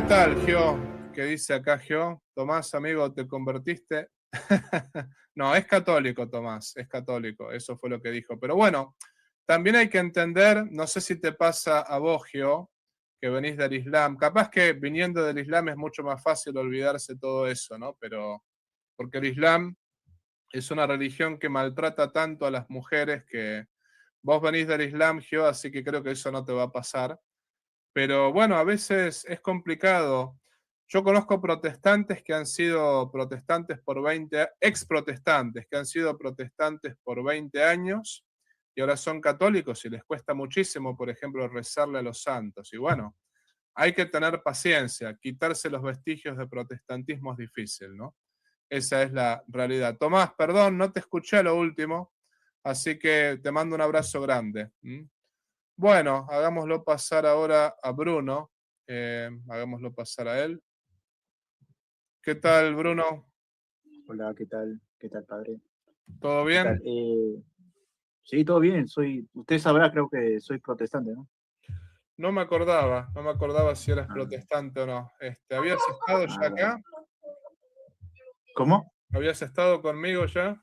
¿qué tal, Gio? ¿Qué dice acá, Gio? Tomás, amigo, ¿te convertiste? No, es católico, Tomás, es católico, eso fue lo que dijo. Pero bueno, también hay que entender, no sé si te pasa a vos, Gio, que venís del Islam. Capaz que viniendo del Islam es mucho más fácil olvidarse todo eso, ¿no? Pero porque el Islam es una religión que maltrata tanto a las mujeres que vos venís del Islam, Gio, así que creo que eso no te va a pasar. Pero bueno, a veces es complicado. Yo conozco protestantes que han sido protestantes por 20, ex protestantes que han sido protestantes por 20 años y ahora son católicos y les cuesta muchísimo, por ejemplo, rezarle a los santos. Y bueno, hay que tener paciencia, quitarse los vestigios de protestantismo es difícil, ¿no? Esa es la realidad. Tomás, perdón, no te escuché a lo último, así que te mando un abrazo grande. Bueno, hagámoslo pasar ahora a Bruno. Hagámoslo pasar a él. ¿Qué tal, Bruno? Hola, ¿qué tal? ¿Qué tal, padre? ¿Todo ¿Qué tal? bien? Sí, todo bien. Usted sabrá, creo que soy protestante, ¿no? No me acordaba si eras Ah, protestante o no. ¿Habías estado ya bueno. acá? ¿Cómo? ¿Habías estado conmigo ya?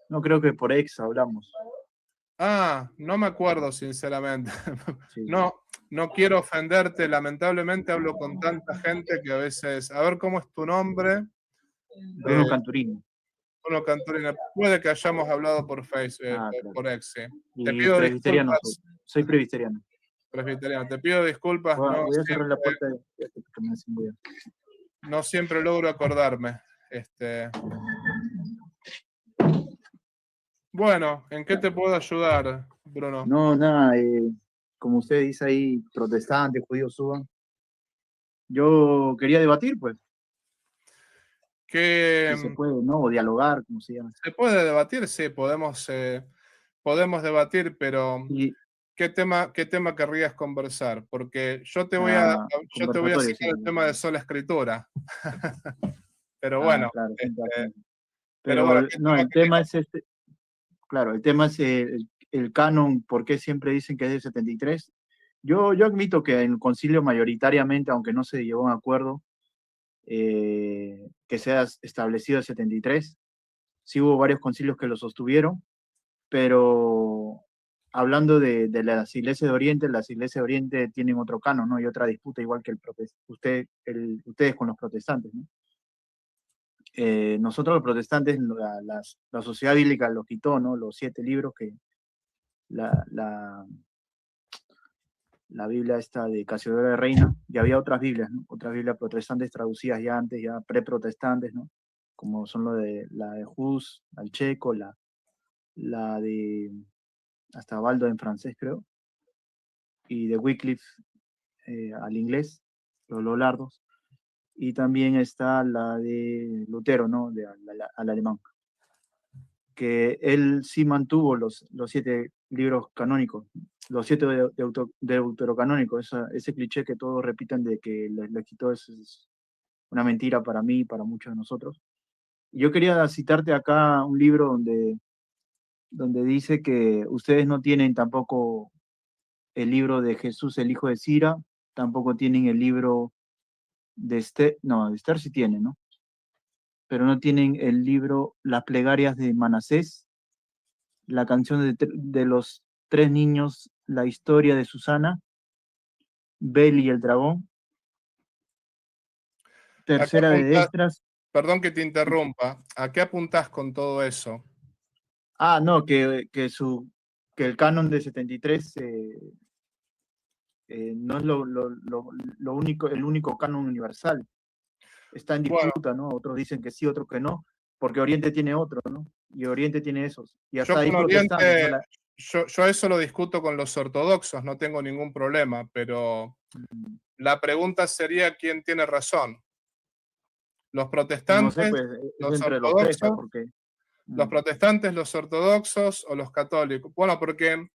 No, creo que por ex hablamos. Ah, no me acuerdo, sinceramente. Sí, sí. No, no quiero ofenderte. Lamentablemente hablo con tanta gente que a veces. A ver cómo es tu nombre. Bruno Eh, Canturini. Bruno Canturina. Puede que hayamos hablado por Facebook, Ah, claro. por ex, sí. Te Y pido presbiteriano soy. disculpas. Soy presbiteriano. Presbiteriano. Te pido disculpas, Voy a cerrar la puerta que me hacen ruido. no siempre logro acordarme. Bueno, ¿en qué te puedo ayudar, Bruno? No, nada, como usted dice ahí, protestantes, judíos suban. Yo quería debatir, pues, ¿Qué si se puede, ¿no? O dialogar, como se llama. se puede debatir? Sí, podemos debatir, pero Y ¿qué tema querrías conversar? Porque yo te voy a conversatorio, sí. sacar el tema de sola escritura. Pero Ah, bueno, claro, sí, pero bueno, pero ¿qué no, tema el tema querías? es este, claro, el tema es el canon, ¿por qué siempre dicen que es del 73? Yo admito que en el concilio mayoritariamente, aunque no se llegó a un acuerdo, que sea establecido el 73, sí hubo varios concilios que lo sostuvieron, pero hablando de las iglesias de Oriente tienen otro canon, ¿no? Y otra disputa igual que ustedes con los protestantes, ¿no? Nosotros los protestantes, la sociedad bíblica lo quitó, ¿no? Los 7 libros que la, la, la Biblia esta de Casiodoro de Reina, y había otras Biblias, ¿no? Otras Biblias protestantes traducidas ya antes, ya preprotestantes, ¿no? Como son la de Hus, al checo, la de hasta Baldo en francés, creo, y de Wycliffe al inglés, los Lolardos, y también está la de Lutero, ¿no? Al alemán, que él sí mantuvo los 7 libros canónicos, los 7 deuterocanónicos, ese cliché que todos repiten de que le quitó es una mentira para mí y para muchos de nosotros. Yo quería citarte acá un libro donde dice que ustedes no tienen tampoco el libro de Jesús, el hijo de Cira, tampoco tienen el libro de Esther, no, de Esther sí tienen, ¿no? Pero no tienen el libro Las plegarias de Manasés, la canción de los 3 niños, la historia de Susana, Bel y el dragón, ¿A qué tercera de apuntás? Esdras. Perdón que te interrumpa. ¿A qué apuntás con todo eso? No, que el canon de 73 no es lo único, el único canon universal. Está en Bueno, disputa, ¿no? Otros dicen que sí, otros que no, porque Oriente tiene otro, ¿no? Y Oriente tiene esos. Y yo hasta hay con protestantes. Oriente, yo eso lo discuto con los ortodoxos, no tengo ningún problema, pero la pregunta sería quién tiene razón, los No sé, protestantes, pues es los entre los tres, pues, ortodoxos, porque los mm, protestantes, los ortodoxos o los católicos. Bueno, porque,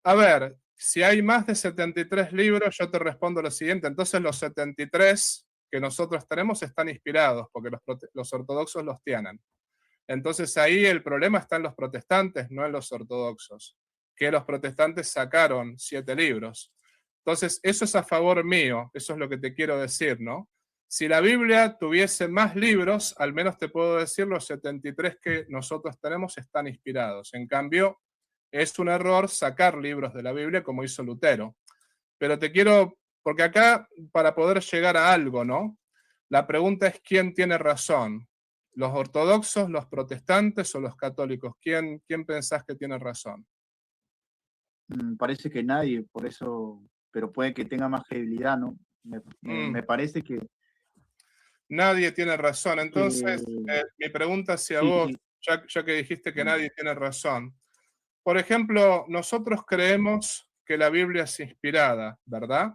a ver, si hay más de 73 libros, yo te respondo lo siguiente, entonces los 73 que nosotros tenemos están inspirados, porque los ortodoxos los tienen. Entonces ahí el problema está en los protestantes, no en los ortodoxos, que los protestantes sacaron 7 libros. Entonces, eso es a favor mío, eso es lo que te quiero decir, ¿no? Si la Biblia tuviese más libros, al menos te puedo decir, los 73 que nosotros tenemos están inspirados. En cambio, es un error sacar libros de la Biblia como hizo Lutero. Pero te quiero, porque acá, para poder llegar a algo, ¿no? La pregunta es quién tiene razón, los ortodoxos, los protestantes o los católicos. ¿Quién pensás que tiene razón? Parece que nadie, por eso, pero puede que tenga más credibilidad, ¿no? Me parece Nadie tiene razón. Entonces, que mi pregunta hacia sí, vos, sí. ya que dijiste que Mm, nadie tiene razón. Por ejemplo, nosotros creemos que la Biblia es inspirada, ¿verdad?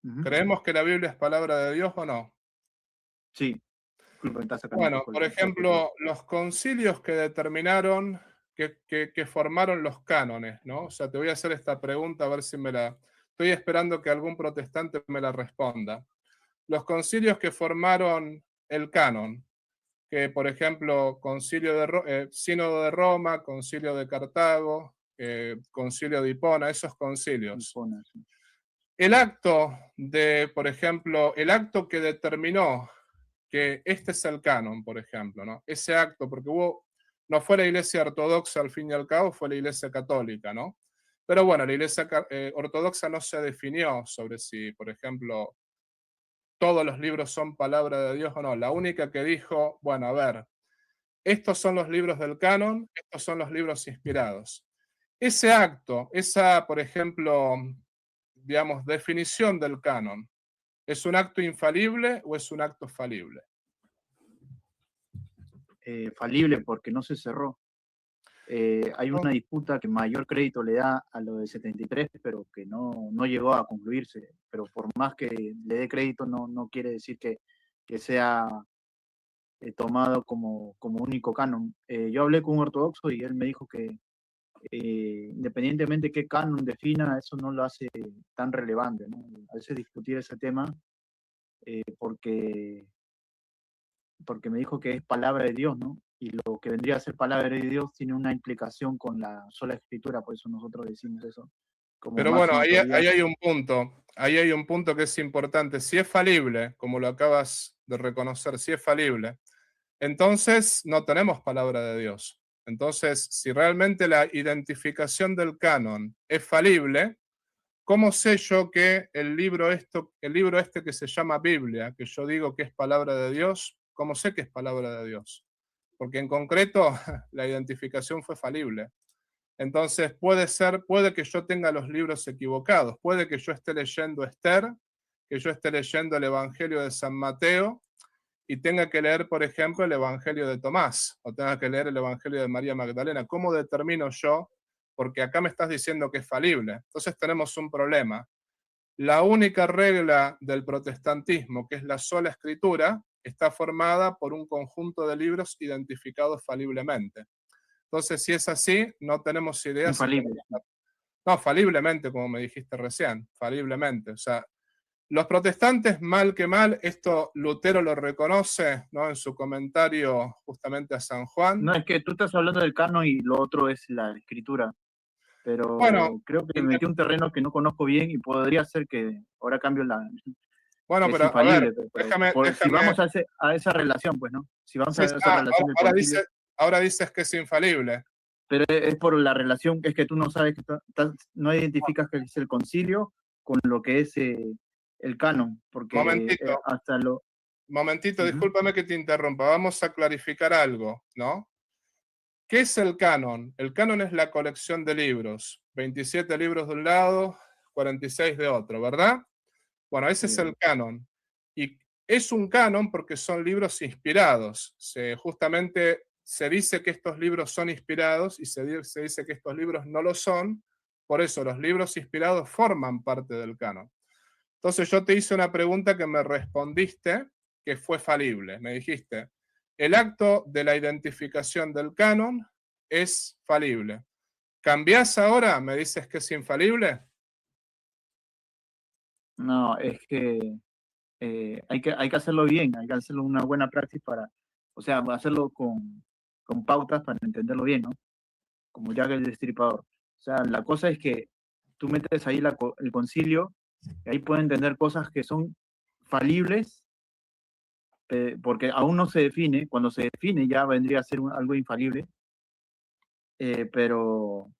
ujú. ¿Creemos que la Biblia es palabra de Dios o no? Sí, disculpa, me está sacando un Bueno, poco por el... ejemplo, los concilios que determinaron, que formaron los cánones, ¿no? O sea, te voy a hacer esta pregunta a ver si me la... Estoy esperando que algún protestante me la responda. Los concilios que formaron el canon, que por ejemplo, Sínodo de Roma, Concilio de Cartago, Concilio de Hipona, esos concilios. Sí. El acto por ejemplo, el acto que determinó que este es el canon, por ejemplo, ¿no? Ese acto, porque no fue la iglesia ortodoxa al fin y al cabo, fue la iglesia católica, ¿no? Pero bueno, la iglesia ortodoxa no se definió sobre si, por ejemplo, todos los libros son palabra de Dios o no. La única que dijo, bueno, a ver, estos son los libros del canon, estos son los libros inspirados. Ese acto, esa, por ejemplo, digamos, definición del canon, ¿es un acto infalible o es un acto falible? Falible porque no se cerró. Hay Oh, una disputa que mayor crédito le da a lo del 73, pero que no llegó a concluirse. Pero por más que le dé crédito, no quiere decir que sea tomado como único canon. Yo hablé con un ortodoxo y él me dijo que independientemente qué canon defina, eso no lo hace tan relevante, ¿no? A veces discutir ese tema porque me dijo que es palabra de Dios, ¿no? Y lo que vendría a ser palabra de Dios tiene una implicación con la sola escritura, por eso nosotros decimos eso como pero bueno, máxima autoridad. ahí hay un punto que es importante. Si es falible, como lo acabas de reconocer, si es falible, entonces no tenemos palabra de Dios. Entonces, si realmente la identificación del canon es falible, ¿cómo sé yo que el libro este que se llama Biblia, que yo digo que es palabra de Dios, cómo sé que es palabra de Dios? Porque en concreto la identificación fue falible. Entonces puede que yo tenga los libros equivocados, puede que yo esté leyendo Esther, que yo esté leyendo el Evangelio de San Mateo y tenga que leer, por ejemplo, el Evangelio de Tomás o tenga que leer el Evangelio de María Magdalena. ¿Cómo determino yo? Porque acá me estás diciendo que es falible. Entonces tenemos un problema. La única regla del protestantismo, que es la sola escritura, está formada por un conjunto de libros identificados faliblemente. Entonces, si es así, no tenemos idea si Infalible. tenemos... No, faliblemente, como me dijiste recién, faliblemente. O sea, los protestantes, mal que mal, esto Lutero lo reconoce, ¿no? En su comentario justamente a San Juan. No, es que tú estás hablando del canon y lo otro es la escritura, Bueno, pero creo que me metí un terreno que no conozco bien y podría ser que ahora cambio bueno, que es pero a ver, infalible, si déjame, vamos a esa relación, pues, ¿no? Si vamos sí, a esa relación del concilio, ahora dices que es infalible. pero es por la relación, es que tú no sabes, no identificas que es el concilio con lo que es el canon, porque Momentito, hasta lo... momentito, Ujú. discúlpame que te interrumpa. Vamos a clarificar algo, ¿no? ¿Qué es el canon? El canon es la colección de libros. 27 libros de un lado, 46 de otro, ¿verdad? Bueno, ese es Eh, el canon. Y es un canon porque son libros inspirados. Justamente se dice que estos libros son inspirados y se dice que estos libros no lo son. Por eso los libros inspirados forman parte del canon. Entonces yo te hice una pregunta que me respondiste que fue falible. Me dijiste, el acto de la identificación del canon es falible. ¿Cambiás ahora? ¿Me dices que es infalible? no, es que hay que hacerlo bien, hay que hacerlo una buena práctica o sea, hacerlo con pautas para entenderlo bien, ¿no? Como Jack el Destripador. O sea, la cosa es que tú metes ahí el concilio, y ahí pueden entender cosas que son falibles, porque aún no se define. Cuando se define ya vendría a ser algo infalible, pero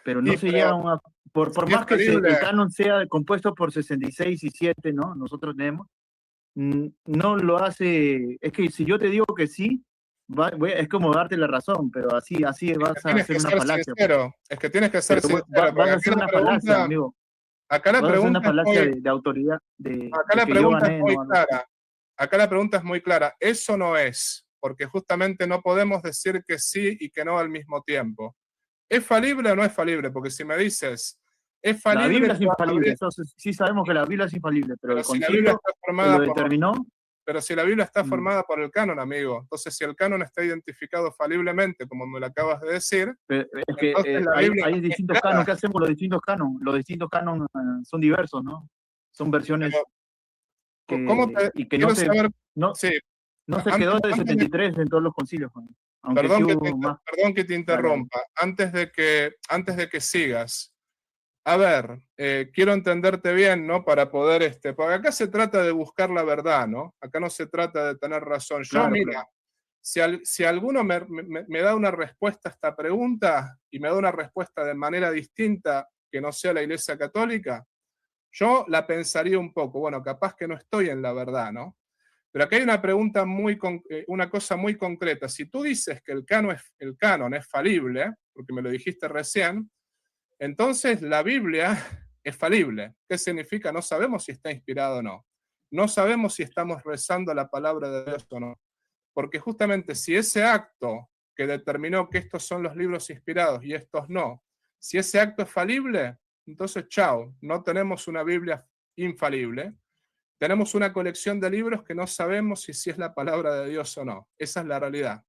no Y se llega a pero una... Por si es más que falible, el canon sea compuesto por 66 y 7, ¿no? Nosotros tenemos, no lo hace... Es que si yo te digo que sí, es como darte la razón, pero así es que vas a tienes hacer que una ser falacia, pues. sincero, es que tienes que ser Pero sincero, porque vas a hacer una falacia, amigo. acá la Vas a hacer una pregunta es falacia muy, de autoridad, acá de la que yo pregunta es gané, muy ¿no? Algo así. clara. Acá la pregunta es muy clara. Eso no es, porque justamente no podemos decir que sí y que no al mismo tiempo. ¿Es falible o no es falible? Porque si me dices, es La falible, Biblia es infalible, entonces sí sabemos que la Biblia es infalible, pero pero el si la Biblia concilio está que lo formada por, determinó, pero si la Biblia está mm, formada por el canon, amigo, entonces si el canon está identificado faliblemente, como me lo acabas de decir, es que entonces la Biblia no hay es distintos canon. clara. ¿Qué hacemos con los distintos canon? Los distintos canon son diversos, ¿no? Son versiones Pero, ¿cómo te y que quiero saber? no, Sí, no se antes, quedó de antes de 73 en todos los concilios, ¿no? Aunque sí hubo más. perdón que te Dale, dale. interrumpa, antes de que sigas, a ver, quiero entenderte bien, ¿no? Para poder, porque acá se trata de buscar la verdad, ¿no? Acá no se trata de tener razón. Yo, Claro, mira, claro. si alguno me da una respuesta a esta pregunta y me da una respuesta de manera distinta que no sea la Iglesia Católica, yo la pensaría un poco. Bueno, capaz que no estoy en la verdad, ¿no? Pero aquí hay una pregunta una cosa muy concreta. Si tú dices que el canon es falible, porque me lo dijiste recién, entonces la Biblia es falible. ¿Qué significa? No sabemos si está inspirado o no. No sabemos si estamos rezando la palabra de Dios o no. Porque justamente si ese acto que determinó que estos son los libros inspirados y estos no, si ese acto es falible, entonces chao, no tenemos una Biblia infalible, tenemos una colección de libros que no sabemos si es la palabra de Dios o no. Esa es la realidad.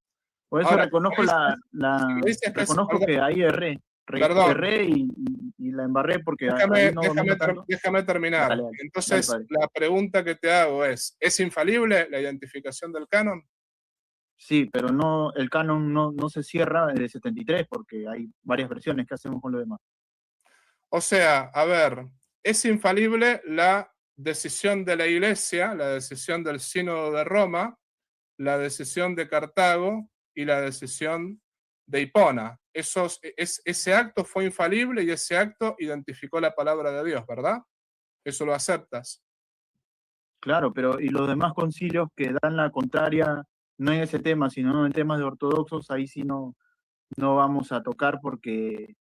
Por eso Ahora, reconozco si me dices que es, reconozco que ahí perdón, erré y la embarré porque ahí no domino tanto. déjame terminar. Dale, dale, dale, Entonces, padre. la pregunta que te hago ¿es infalible la identificación del canon? Sí, pero no, el canon no se cierra de 73 porque hay varias versiones. ¿Qué hacemos con lo demás? O sea, a ver, es infalible la decisión de la Iglesia, la decisión del Sínodo de Roma, la decisión de Cartago y la decisión de Hipona. Ese acto fue infalible y ese acto identificó la palabra de Dios, ¿verdad? Eso lo aceptas. Claro, pero y los demás concilios que dan la contraria, no en ese tema, sino en temas de ortodoxos, ahí sí no vamos a tocar porque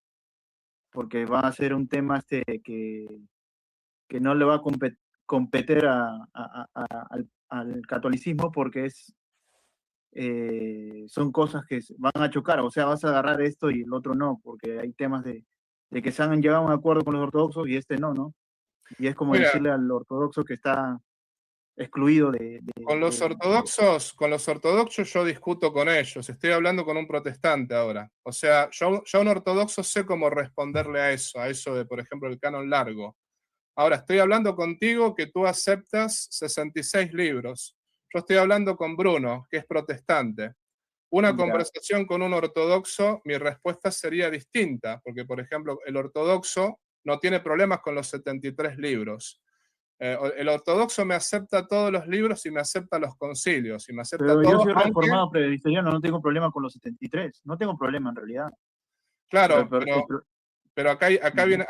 va a ser un tema que no le va a competir al catolicismo porque son cosas que van a chocar. O sea, vas a agarrar esto y el otro no, porque hay temas de que se han llegado a un acuerdo con los ortodoxos y este no. Y es como Mira, decirle al ortodoxo que está excluido con los ortodoxos yo discuto con ellos. Estoy hablando con un protestante ahora. O sea, yo a un ortodoxo sé cómo responderle a eso de, por ejemplo, el canon largo. Ahora, estoy hablando contigo que tú aceptas 66 libros. Yo estoy hablando con Bruno, que es protestante. Una Ya. conversación con un ortodoxo, mi respuesta sería distinta, porque, por ejemplo, el ortodoxo no tiene problemas con los 73 libros. El ortodoxo me acepta todos los libros y me acepta los concilios y me acepta Pero yo todo, soy aunque, reformado presbiteriano, no tengo problema con los 73, no tengo problema en realidad. Pero claro, pero Ujú.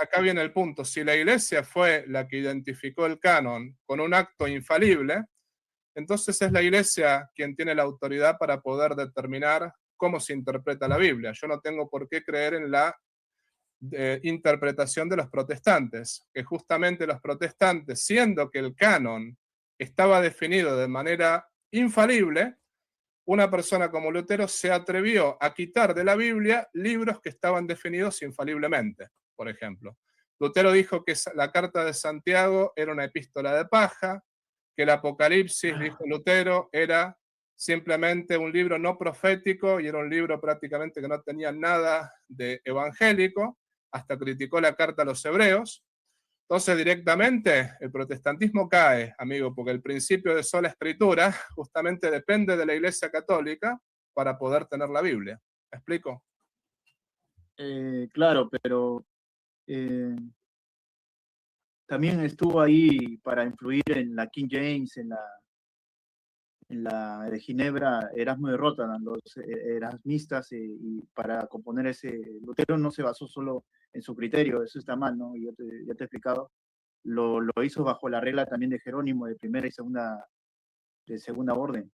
acá viene el punto. Si la iglesia fue la que identificó el canon con un acto infalible, entonces es la iglesia quien tiene la autoridad para poder determinar cómo se interpreta la Biblia. Yo no tengo por qué creer en la interpretación de los protestantes, que justamente los protestantes, siendo que el canon estaba definido de manera infalible, una persona como Lutero se atrevió a quitar de la Biblia libros que estaban definidos infaliblemente, por ejemplo. Lutero dijo que la carta de Santiago era una epístola de paja, que el Apocalipsis, dijo Lutero, era simplemente un libro no profético y era un libro prácticamente que no tenía nada de evangélico, hasta criticó la carta a los hebreos. Entonces, directamente, el protestantismo cae, amigo, porque el principio de sola escritura justamente depende de la Iglesia Católica para poder tener la Biblia. ¿Me explico? Claro, pero Eh, También estuvo ahí para influir en la King James, en la de Ginebra, Erasmo de Rotterdam, los erasmistas, y para componer ese, Lutero no se basó solo en su criterio, eso está mal, ¿no? Y ya te he explicado, lo hizo bajo la regla también de Jerónimo, de segunda orden.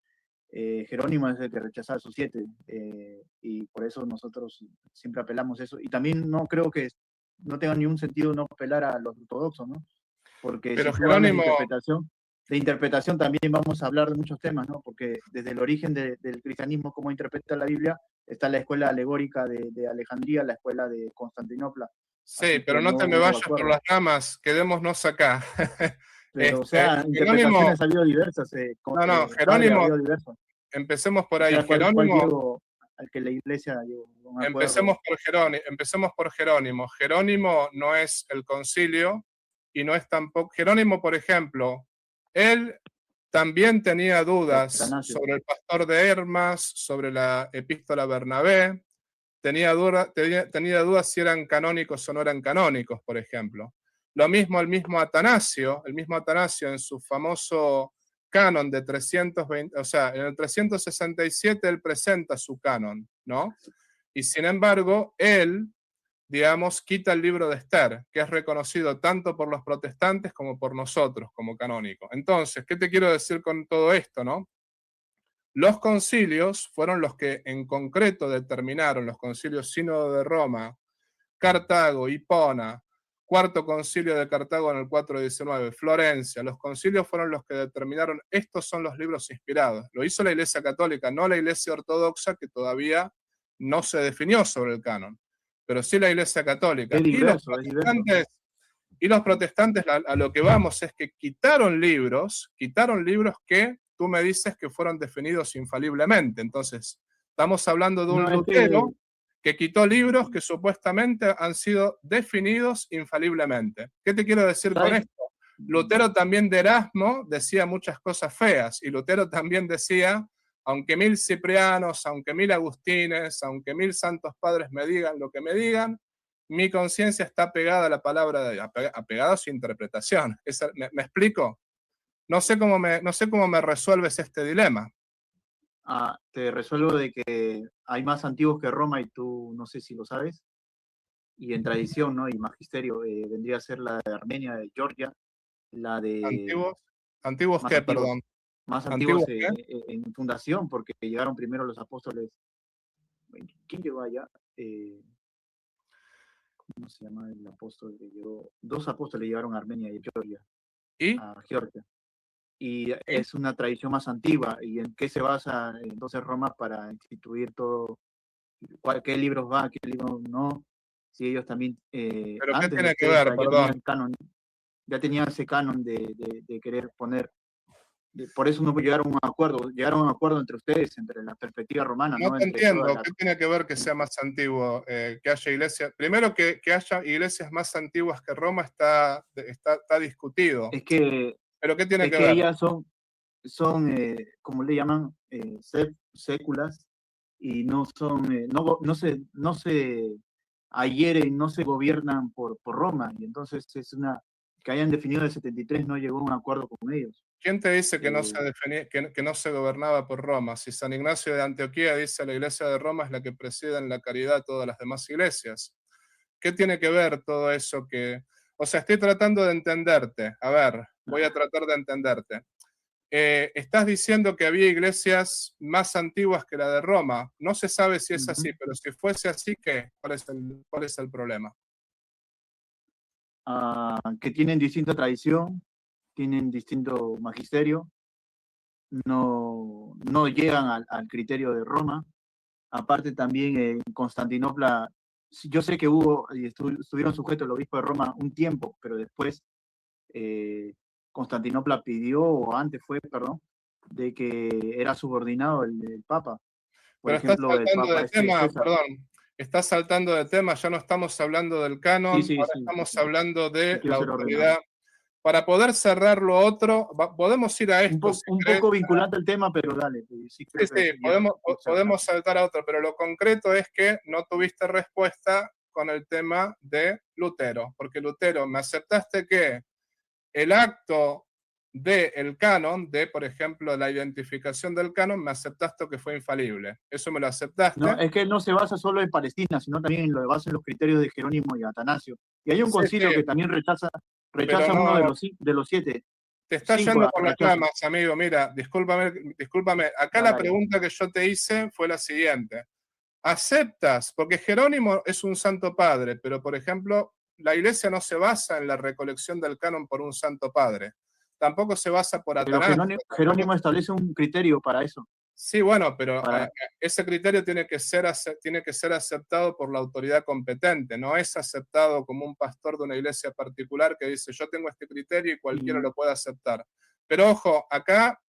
Jerónimo es el que rechazaba sus 7, y por eso nosotros siempre apelamos eso. Y también no creo que no tenga ningún sentido no apelar a los ortodoxos, ¿no? Porque Pero si tú hablas Jerónimo, de interpretación también vamos a hablar de muchos temas, ¿no? Porque desde el origen del cristianismo, cómo interpreta la Biblia, está la escuela alegórica de Alejandría, la escuela de Constantinopla. sí, Así pero que no te no me hubo vayas por acuerdo. las ramas, quedémonos acá. Pero, o sea, Jerónimo, interpretaciones ha habido diversas, no, padre, ha Jerónimo, habido diversas. empecemos por O ahí. sea, ¿cuál Jerónimo, Diego al que la iglesia llegó a un acuerdo? empecemos por Jerónimo. Jerónimo no es el concilio y no es tampoco. Jerónimo, por ejemplo, él también tenía De dudas Atanasio. sobre el pastor de Hermas, sobre la epístola a Bernabé, tenía dudas si eran canónicos o no eran canónicos, por ejemplo. Lo mismo el mismo Atanasio en su famoso canon de 320, o sea, en el 367 él presenta su canon, ¿no? Y sin embargo, él, digamos, quita el libro de Esther, que es reconocido tanto por los protestantes como por nosotros como canónico. Entonces, ¿qué te quiero decir con todo esto, no? Los concilios fueron los que en concreto determinaron, los concilios Sínodo de Roma, Cartago, Hipona, Cuarto Concilio de Cartago en el 419, Florencia, los concilios fueron los que determinaron estos son los libros inspirados. Lo hizo la Iglesia Católica, no la Iglesia Ortodoxa, que todavía no se definió sobre el canon, pero sí la Iglesia Católica. Es diverso, es diverso. Y los protestantes a lo que vamos es que quitaron libros que tú me dices que fueron definidos infaliblemente. Entonces, estamos hablando de un No, es Lutero que quitó libros que supuestamente han sido definidos infaliblemente. ¿Qué te quiero decir con esto? Lutero también de Erasmo decía muchas cosas feas, y Lutero también decía, aunque 1000 ciprianos, aunque 1000 agustines, aunque 1000 santos padres me digan lo que me digan, mi conciencia está pegada a la palabra de Dios, apegada a su interpretación. ¿Me explico? No sé cómo me resuelves este dilema. Te resuelvo de que hay más antiguos que Roma y tú no sé si lo sabes. Y en tradición, ¿no? Y magisterio, vendría a ser la de Armenia, de Georgia, la de... ¿Antiguos qué, perdón? Más ¿Antiguos antiguos en fundación, porque llegaron primero los apóstoles. ¿Quién llegó allá? ¿Cómo se llama el apóstol que llegó? 2 apóstoles llegaron a Armenia y a Georgia. ¿Y? A Georgia. Y es una tradición más antigua. ¿Y en qué se basa entonces Roma para instituir todo? ¿Qué libros va, qué libros no? Si ellos también, ¿Pero qué antes de tiene que ustedes, ver, ya perdón? tenían canon, ya tenían ese canon de querer poner. Por eso no llegaron a un acuerdo entre ustedes, entre la perspectiva romana, No ¿no? te Entre toda entiendo, la... ¿qué tiene que ver que sea más antiguo? Que haya iglesias, primero que haya iglesias más antiguas que Roma está discutido. Es que, ¿Pero qué tiene es que que ver? ellas son como le llaman, séculas, y no son, no se adhieren, no se gobiernan por Roma, y entonces que hayan definido el 73 no llegó a un acuerdo con ellos. ¿Quién te dice que Eh, que no se gobernaba por Roma? Si San Ignacio de Antioquía dice la iglesia de Roma es la que preside en la caridad todas las demás iglesias. ¿Qué tiene que ver todo eso o sea, estoy tratando de entenderte. A ver, voy a tratar de entenderte. Estás diciendo que había iglesias más antiguas que la de Roma. No se sabe si es así, pero si fuese así, ¿qué? ¿Cuál es el problema? Que tienen distinta tradición, tienen distinto magisterio, no llegan al criterio de Roma. Aparte también en Constantinopla, yo sé que hubo y estuvieron sujetos al obispo de Roma un tiempo, pero después Constantinopla pidió, o antes fue, perdón, de que era subordinado el Papa. Por Pero estás ejemplo, el saltando Papa de tema, César. perdón, estás saltando de tema, ya no estamos hablando del Sí, canon, sí, ahora sí, estamos sí. hablando Yo de quiero la ser ordenado. autoridad. Para poder cerrar lo otro, podemos ir a esto, si Un querés. poco vinculante al tema, pero dale, sí creo que Sí, ya podemos saltar a otro, pero lo concreto es que no tuviste respuesta con el tema de Lutero, porque Lutero, me aceptaste que el acto del canon, de por ejemplo la identificación del canon, me aceptaste que fue infalible. Eso me lo aceptaste. No, es que él no se basa solo en Palestina, sino también lo basa en los criterios de Jerónimo y Atanasio. Y hay un concilio que también rechaza no, uno de los 7. Te estás yendo por las ramas, amigo. Mira, discúlpame. Acá la pregunta que yo te hice fue la siguiente. ¿Aceptas? Porque Jerónimo es un santo padre, pero por ejemplo, la iglesia no se basa en la recolección del canon por un santo padre. Tampoco se basa por Atanasio. Pero Jerónimo establece un criterio para eso. Sí, bueno, pero ese criterio tiene que ser aceptado por la autoridad competente. No es aceptado como un pastor de una iglesia particular que dice, yo tengo este criterio y cualquiera lo puede aceptar. Pero ojo, acá,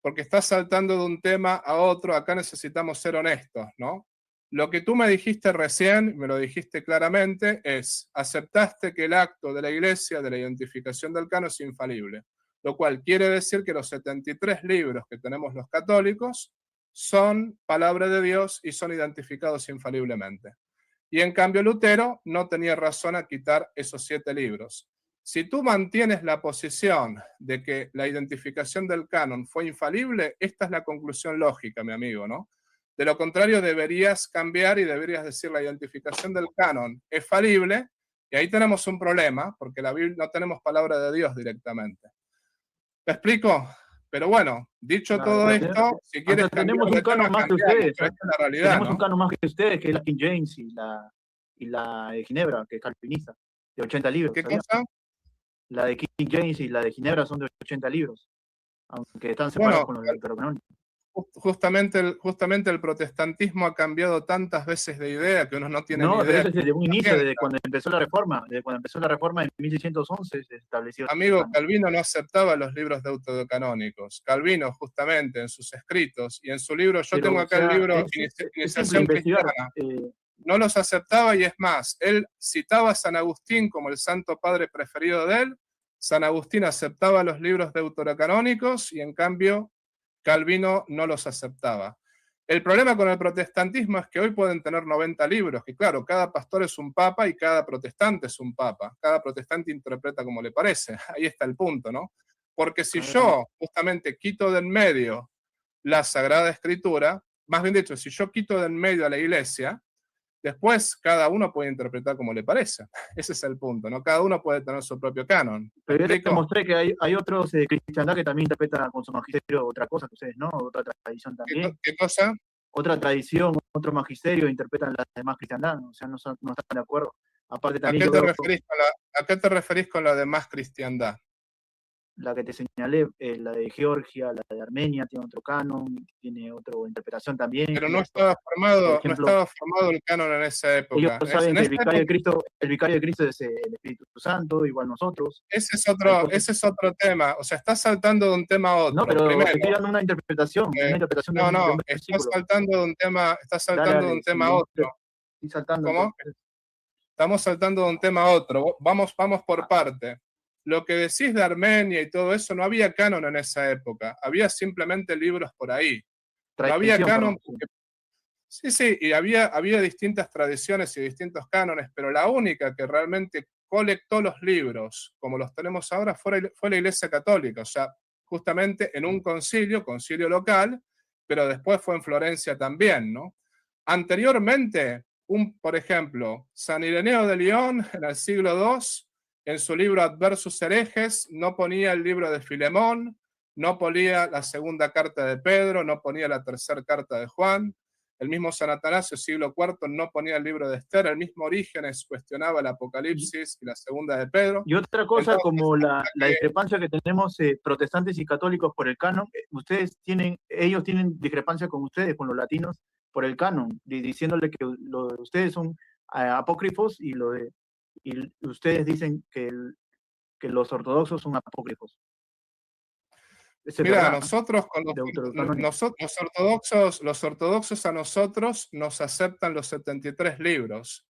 porque estás saltando de un tema a otro, acá necesitamos ser honestos, ¿no? Lo que tú me dijiste recién, me lo dijiste claramente, es, aceptaste que el acto de la iglesia de la identificación del canon es infalible, lo cual quiere decir que los 73 libros que tenemos los católicos son palabra de Dios y son identificados infaliblemente. Y en cambio Lutero no tenía razón a quitar esos 7 libros. Si tú mantienes la posición de que la identificación del canon fue infalible, esta es la conclusión lógica, mi amigo, ¿no? De lo contrario, deberías cambiar y deberías decir la identificación del canon es falible, y ahí tenemos un problema, porque la Biblia no tenemos palabra de Dios directamente. ¿Me explico? Pero bueno, dicho todo esto, si quieres tenemos un canon más que ustedes. Esta es la realidad, tenemos un canon más que ustedes, que es la King James y la de Ginebra, que es calvinista, de 80 libros. ¿Qué cosa? La de King James y la de Ginebra son de 80 libros, aunque están separados con los deuterocanónicos. Justamente el protestantismo ha cambiado tantas veces de idea que uno no tiene ni idea. No, desde un inicio, desde cuando empezó la reforma en 1611 se estableció. Amigo, Calvino no aceptaba los libros deuterocanónicos. Calvino, justamente, en sus escritos y en su libro, tengo acá el libro Iniciación Cristiana, no los aceptaba, y es más, él citaba a San Agustín como el santo padre preferido de él. San Agustín aceptaba los libros deuterocanónicos y en cambio Calvino no los aceptaba. El problema con el protestantismo es que hoy pueden tener 90 libros, que claro, cada pastor es un papa y cada protestante es un papa. Cada protestante interpreta como le parece. Ahí está el punto, ¿no? Porque si yo justamente quito de en medio la Sagrada Escritura, más bien dicho, si yo quito de en medio a la iglesia, después cada uno puede interpretar como le parece. Ese es el punto, ¿no? Cada uno puede tener su propio canon. Pero yo te mostré que hay otros de cristiandad que también interpretan con su magisterio otra cosa que ustedes, ¿no? Otra tradición también. ¿Qué cosa? Otra tradición, otro magisterio, interpretan la demás cristiandad, o sea, no están de acuerdo. Aparte también ¿A qué te referís con la demás cristiandad? La que te señalé, la de Georgia, la de Armenia, tiene otro canon, tiene otra interpretación también. Pero no estaba formado el canon en esa época. Ellos saben que el vicario de Cristo es el Espíritu Santo, igual nosotros. Ese es otro tema. O sea, estás saltando de un tema a otro. No, pero estoy dando una interpretación. Estás saltando de un tema, de un tema a otro. ¿Cómo? Estamos saltando de un tema a otro. Vamos por parte. Lo que decís de Armenia y todo eso, no había canon en esa época. Había simplemente libros por ahí. No había canon porque... Sí, y había distintas tradiciones y distintos cánones, pero la única que realmente colectó los libros, como los tenemos ahora, fue la Iglesia Católica. O sea, justamente en un concilio local, pero después fue en Florencia también, ¿no? Anteriormente, por ejemplo, San Ireneo de León, en el siglo II, en su libro Adversus Herejes, no ponía el libro de Filemón, no ponía la segunda carta de Pedro, no ponía la tercera carta de Juan. El mismo San Atanasio, siglo IV, no ponía el libro de Esther. El mismo Orígenes cuestionaba el Apocalipsis y la segunda de Pedro. Y otra cosa, entonces, como la discrepancia que tenemos protestantes y católicos por el canon, ellos tienen discrepancia con ustedes, con los latinos, por el canon, diciéndole que ustedes son apócrifos y ustedes dicen que los ortodoxos son apócrifos. Mira, verdad, nosotros, los ortodoxos a nosotros nos aceptan los 73 libros.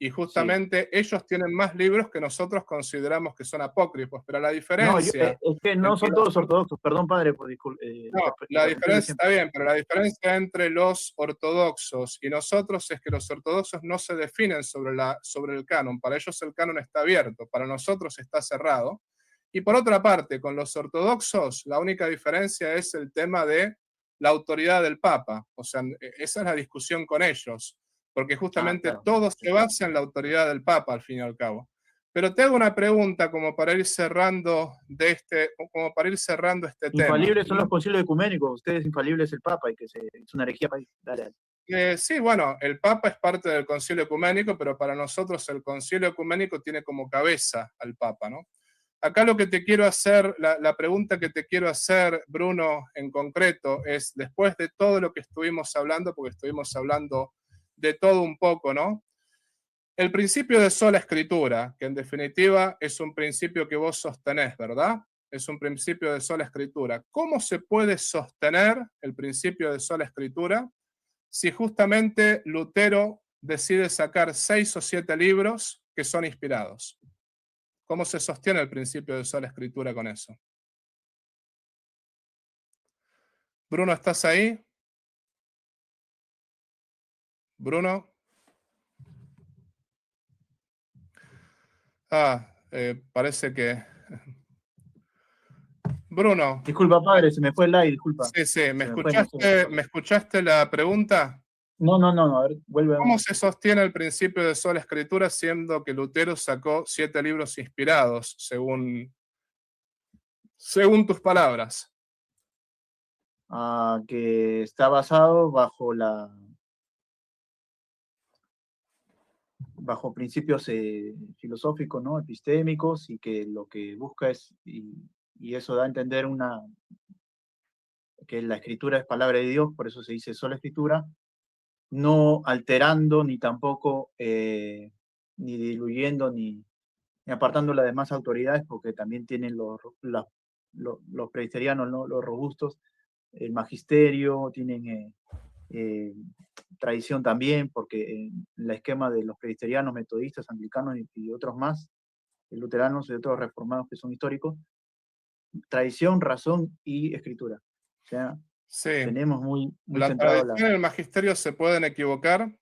Y justamente ellos tienen más libros que nosotros consideramos que son apócrifos, pero la No, diferencia... es que no son todos ortodoxos, perdón padre por No, la diferencia está bien, pero la diferencia entre los ortodoxos y nosotros es que los ortodoxos no se definen sobre el canon. Para ellos el canon está abierto, para nosotros está cerrado. Y por otra parte, con los ortodoxos, la única diferencia es el tema de la autoridad del Papa. O sea, esa es la discusión con ellos, porque justamente claro. todo se basa en la autoridad del Papa, al fin y al cabo. Pero te hago una pregunta como para ir cerrando este tema. Infalibles son los concilios ecuménicos, ustedes infalibles el Papa, y que es una herejía. Dale. Sí, bueno, el Papa es parte del Concilio Ecuménico, pero para nosotros el Concilio Ecuménico tiene como cabeza al Papa, ¿no? Acá lo que te quiero hacer, la pregunta que te quiero hacer, Bruno, en concreto, es después de todo lo que estuvimos hablando, porque estuvimos hablando de todo un poco, ¿no? El principio de sola escritura, que en definitiva es un principio que vos sostenés, ¿verdad? Es un principio de sola escritura. ¿Cómo se puede sostener el principio de sola escritura si justamente Lutero decide sacar 6 o 7 libros que son inspirados? ¿Cómo se sostiene el principio de sola escritura con eso? Bruno, ¿estás ahí? Bruno. Parece que... Bruno. Disculpa, padre, se me fue el aire, disculpa. Sí, ¿me escuchaste la pregunta? No, a ver, vuelve. ¿Cómo se sostiene el principio de sola escritura siendo que Lutero sacó 7 libros inspirados, según tus palabras? Que está basado bajo principios filosóficos, ¿no? Epistémicos, y que lo que busca es, y eso da a entender que la escritura es palabra de Dios, por eso se dice sola escritura, no alterando ni tampoco ni diluyendo ni apartando las demás autoridades, porque también tienen los presbiterianos, ¿no? Los robustos, el magisterio, tienen tradición también, porque en el esquema de los presbiterianos, metodistas, anglicanos y otros más, luteranos y otros reformados que son históricos, tradición, razón y escritura. O sea, sí. Tenemos muy ¿La centrado tradición y el magisterio se pueden equivocar?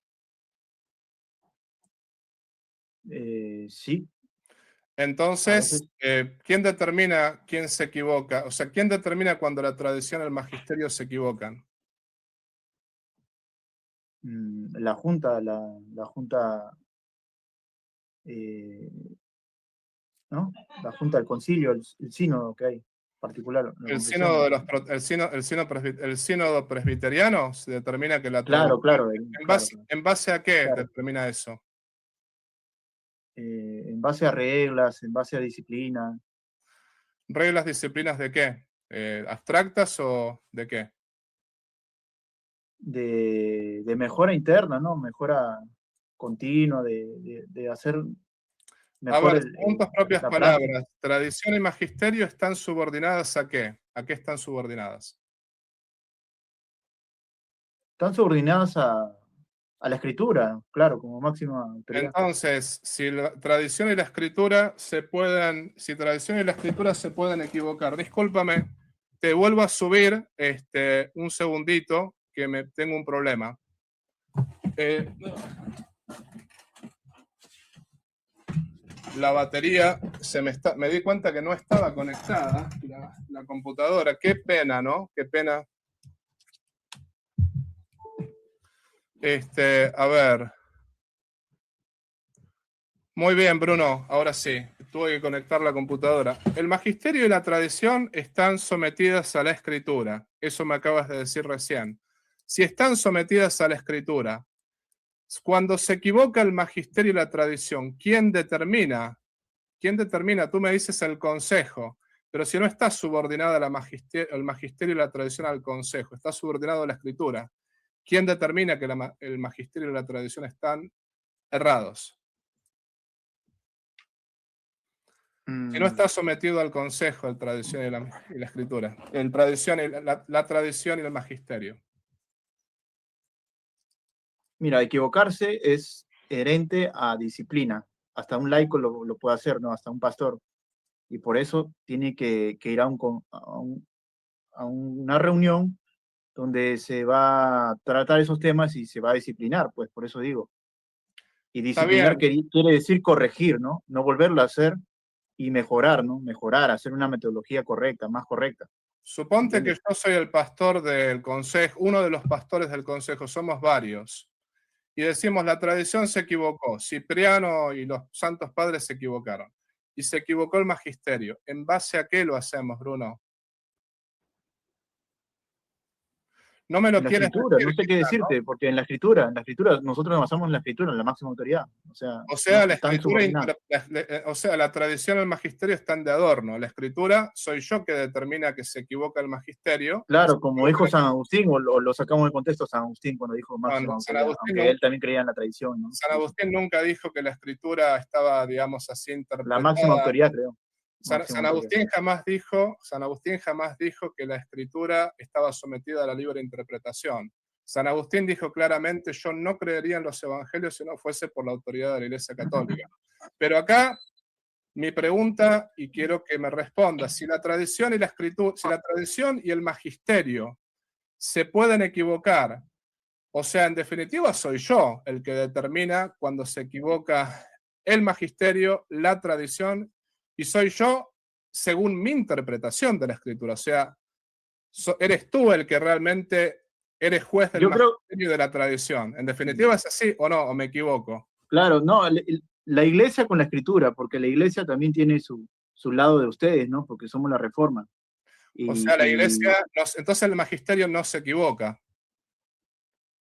Sí. Entonces, ¿quién determina quién se equivoca? O sea, ¿quién determina cuando la tradición y el magisterio se equivocan? La Junta, ¿no? La Junta del Concilio, el sínodo que hay particular. El sínodo presbiteriano se determina que la Claro. ¿En base a qué Claro. determina eso? En base a reglas, en base a disciplina. ¿Reglas, disciplinas de qué? ¿Abstractas o de qué? De mejora interna, ¿no? Mejora continua, de hacer mejor. A ver, según tus propias palabras, ¿tradición y magisterio están subordinadas a qué? ¿A qué están subordinadas? Están subordinadas a la escritura, claro, como máxima autoridad. Entonces, si la tradición y la escritura se pueden equivocar, discúlpame, te vuelvo a subir un segundito, que tengo un problema. La batería, me di cuenta que no estaba conectada, la computadora. Qué pena, ¿no? Qué pena. A ver. Muy bien, Bruno, ahora sí, tuve que conectar la computadora. El magisterio y la tradición están sometidas a la escritura, eso me acabas de decir recién. Si están sometidas a la escritura, cuando se equivoca el magisterio y la tradición, ¿quién determina? ¿Quién determina? Tú me dices el consejo, pero si no está subordinada el magisterio y la tradición al consejo, está subordinado a la escritura, ¿quién determina que el magisterio y la tradición están errados? Si no está sometido al consejo, la tradición y la escritura, la tradición y el magisterio. Mira, equivocarse es herente a disciplina. Hasta un laico lo puede hacer, ¿no? Hasta un pastor. Y por eso tiene que ir a una reunión donde se va a tratar esos temas y se va a disciplinar, pues por eso digo. Y Está disciplinar bien. quiere decir corregir, ¿no? No volverlo a hacer y mejorar, ¿no? Mejorar, hacer una metodología correcta, más correcta. Suponte que ¿Entiendes? yo soy el pastor del consejo, uno de los pastores del consejo, somos varios. Y decimos, la tradición se equivocó, Cipriano y los santos padres se equivocaron. Y se equivocó el magisterio. ¿En base a qué lo hacemos, Bruno? No me En lo la quieres escritura, decir, no sé qué quizá, ¿no? decirte, porque en la escritura, nosotros nos basamos en la escritura, en la máxima autoridad. O sea, O no sea, la están escritura, subordinados. o sea, la tradición y el magisterio están de adorno. La escritura soy yo que determina que se equivoca el magisterio. Se Claro, como equivoca dijo San Agustín, o lo sacamos de contexto San Agustín cuando dijo máxima San autoridad, Agustín, aunque él también creía en la tradición, ¿no? San Y eso. Agustín nunca dijo que la escritura estaba, digamos así, La máxima interpretada. autoridad, creo. Máxima San autoridad. Agustín jamás dijo que la escritura estaba sometida a la libre interpretación. San Agustín dijo claramente, yo no creería en los evangelios si no fuese por la autoridad de la Iglesia Católica. Pero acá mi pregunta, y quiero que me responda, si la tradición y la escritura, si la tradición y el magisterio se pueden equivocar, o sea, en definitiva soy yo el que determina cuando se equivoca el magisterio, la tradición, y soy yo según mi interpretación de la escritura. O sea, eres tú el que realmente eres juez del Yo creo, magisterio y de la tradición. En definitiva, ¿es así o no? ¿O me equivoco? claro, no, la iglesia con la escritura, porque la iglesia también tiene su lado de ustedes, ¿no? Porque somos la reforma. O sea, la iglesia, entonces el magisterio no se equivoca.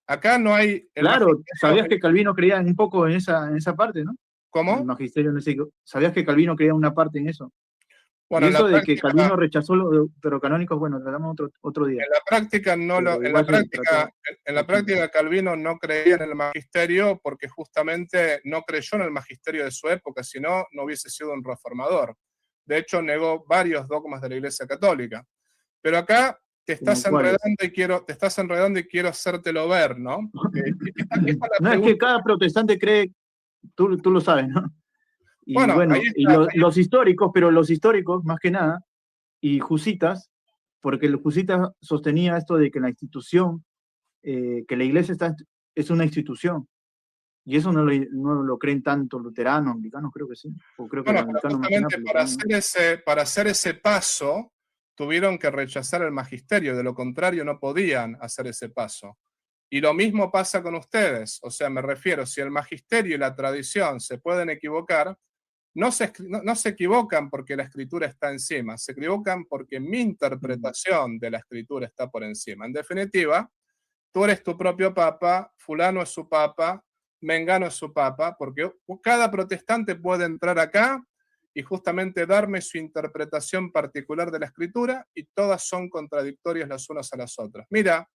Acá no hay el Claro, sabías magisterio. que Calvino creía un poco en esa parte, ¿no? El ¿Cómo? magisterio, no sé, ¿sabías que Calvino creía una parte en eso? Y Bueno, eso de que Calvino rechazó los deuterocanónicos, bueno, tratamos otro día, en la práctica no pero en la igual se práctica, trató en la bastante. práctica Calvino no creía en el magisterio porque justamente no creyó en el magisterio de su época, si no, no hubiese sido un reformador. De hecho, negó varios dogmas de la Iglesia Católica. Pero acá Como cuáles. te estás enredando y quiero hacértelo ver, ¿no? Esta es la No, es que pregunta. cada protestante cree, tú lo sabes, ¿no? Y Bueno, ahí bueno, y está. los históricos, pero los históricos, más que nada, y Jusitas, porque el Jusitas sostenía esto de que la institución, que la iglesia es una institución, y eso no lo creen tanto luteranos, anglicanos, creo que sí, o creo que Bueno, los pero anglicanos más que nada, justamente pero luteranos no. para hacer ese paso, tuvieron que rechazar el magisterio, de lo contrario no podían hacer ese paso. Y lo mismo pasa con ustedes, o sea, me refiero, si el magisterio y la tradición se pueden equivocar, no se equivocan porque la escritura está encima, se equivocan porque mi interpretación de la escritura está por encima. En definitiva, tú eres tu propio papa, fulano es su papa, mengano es su papa, porque cada protestante puede entrar acá y justamente darme su interpretación particular de la escritura y todas son contradictorias las unas a las otras. Mira,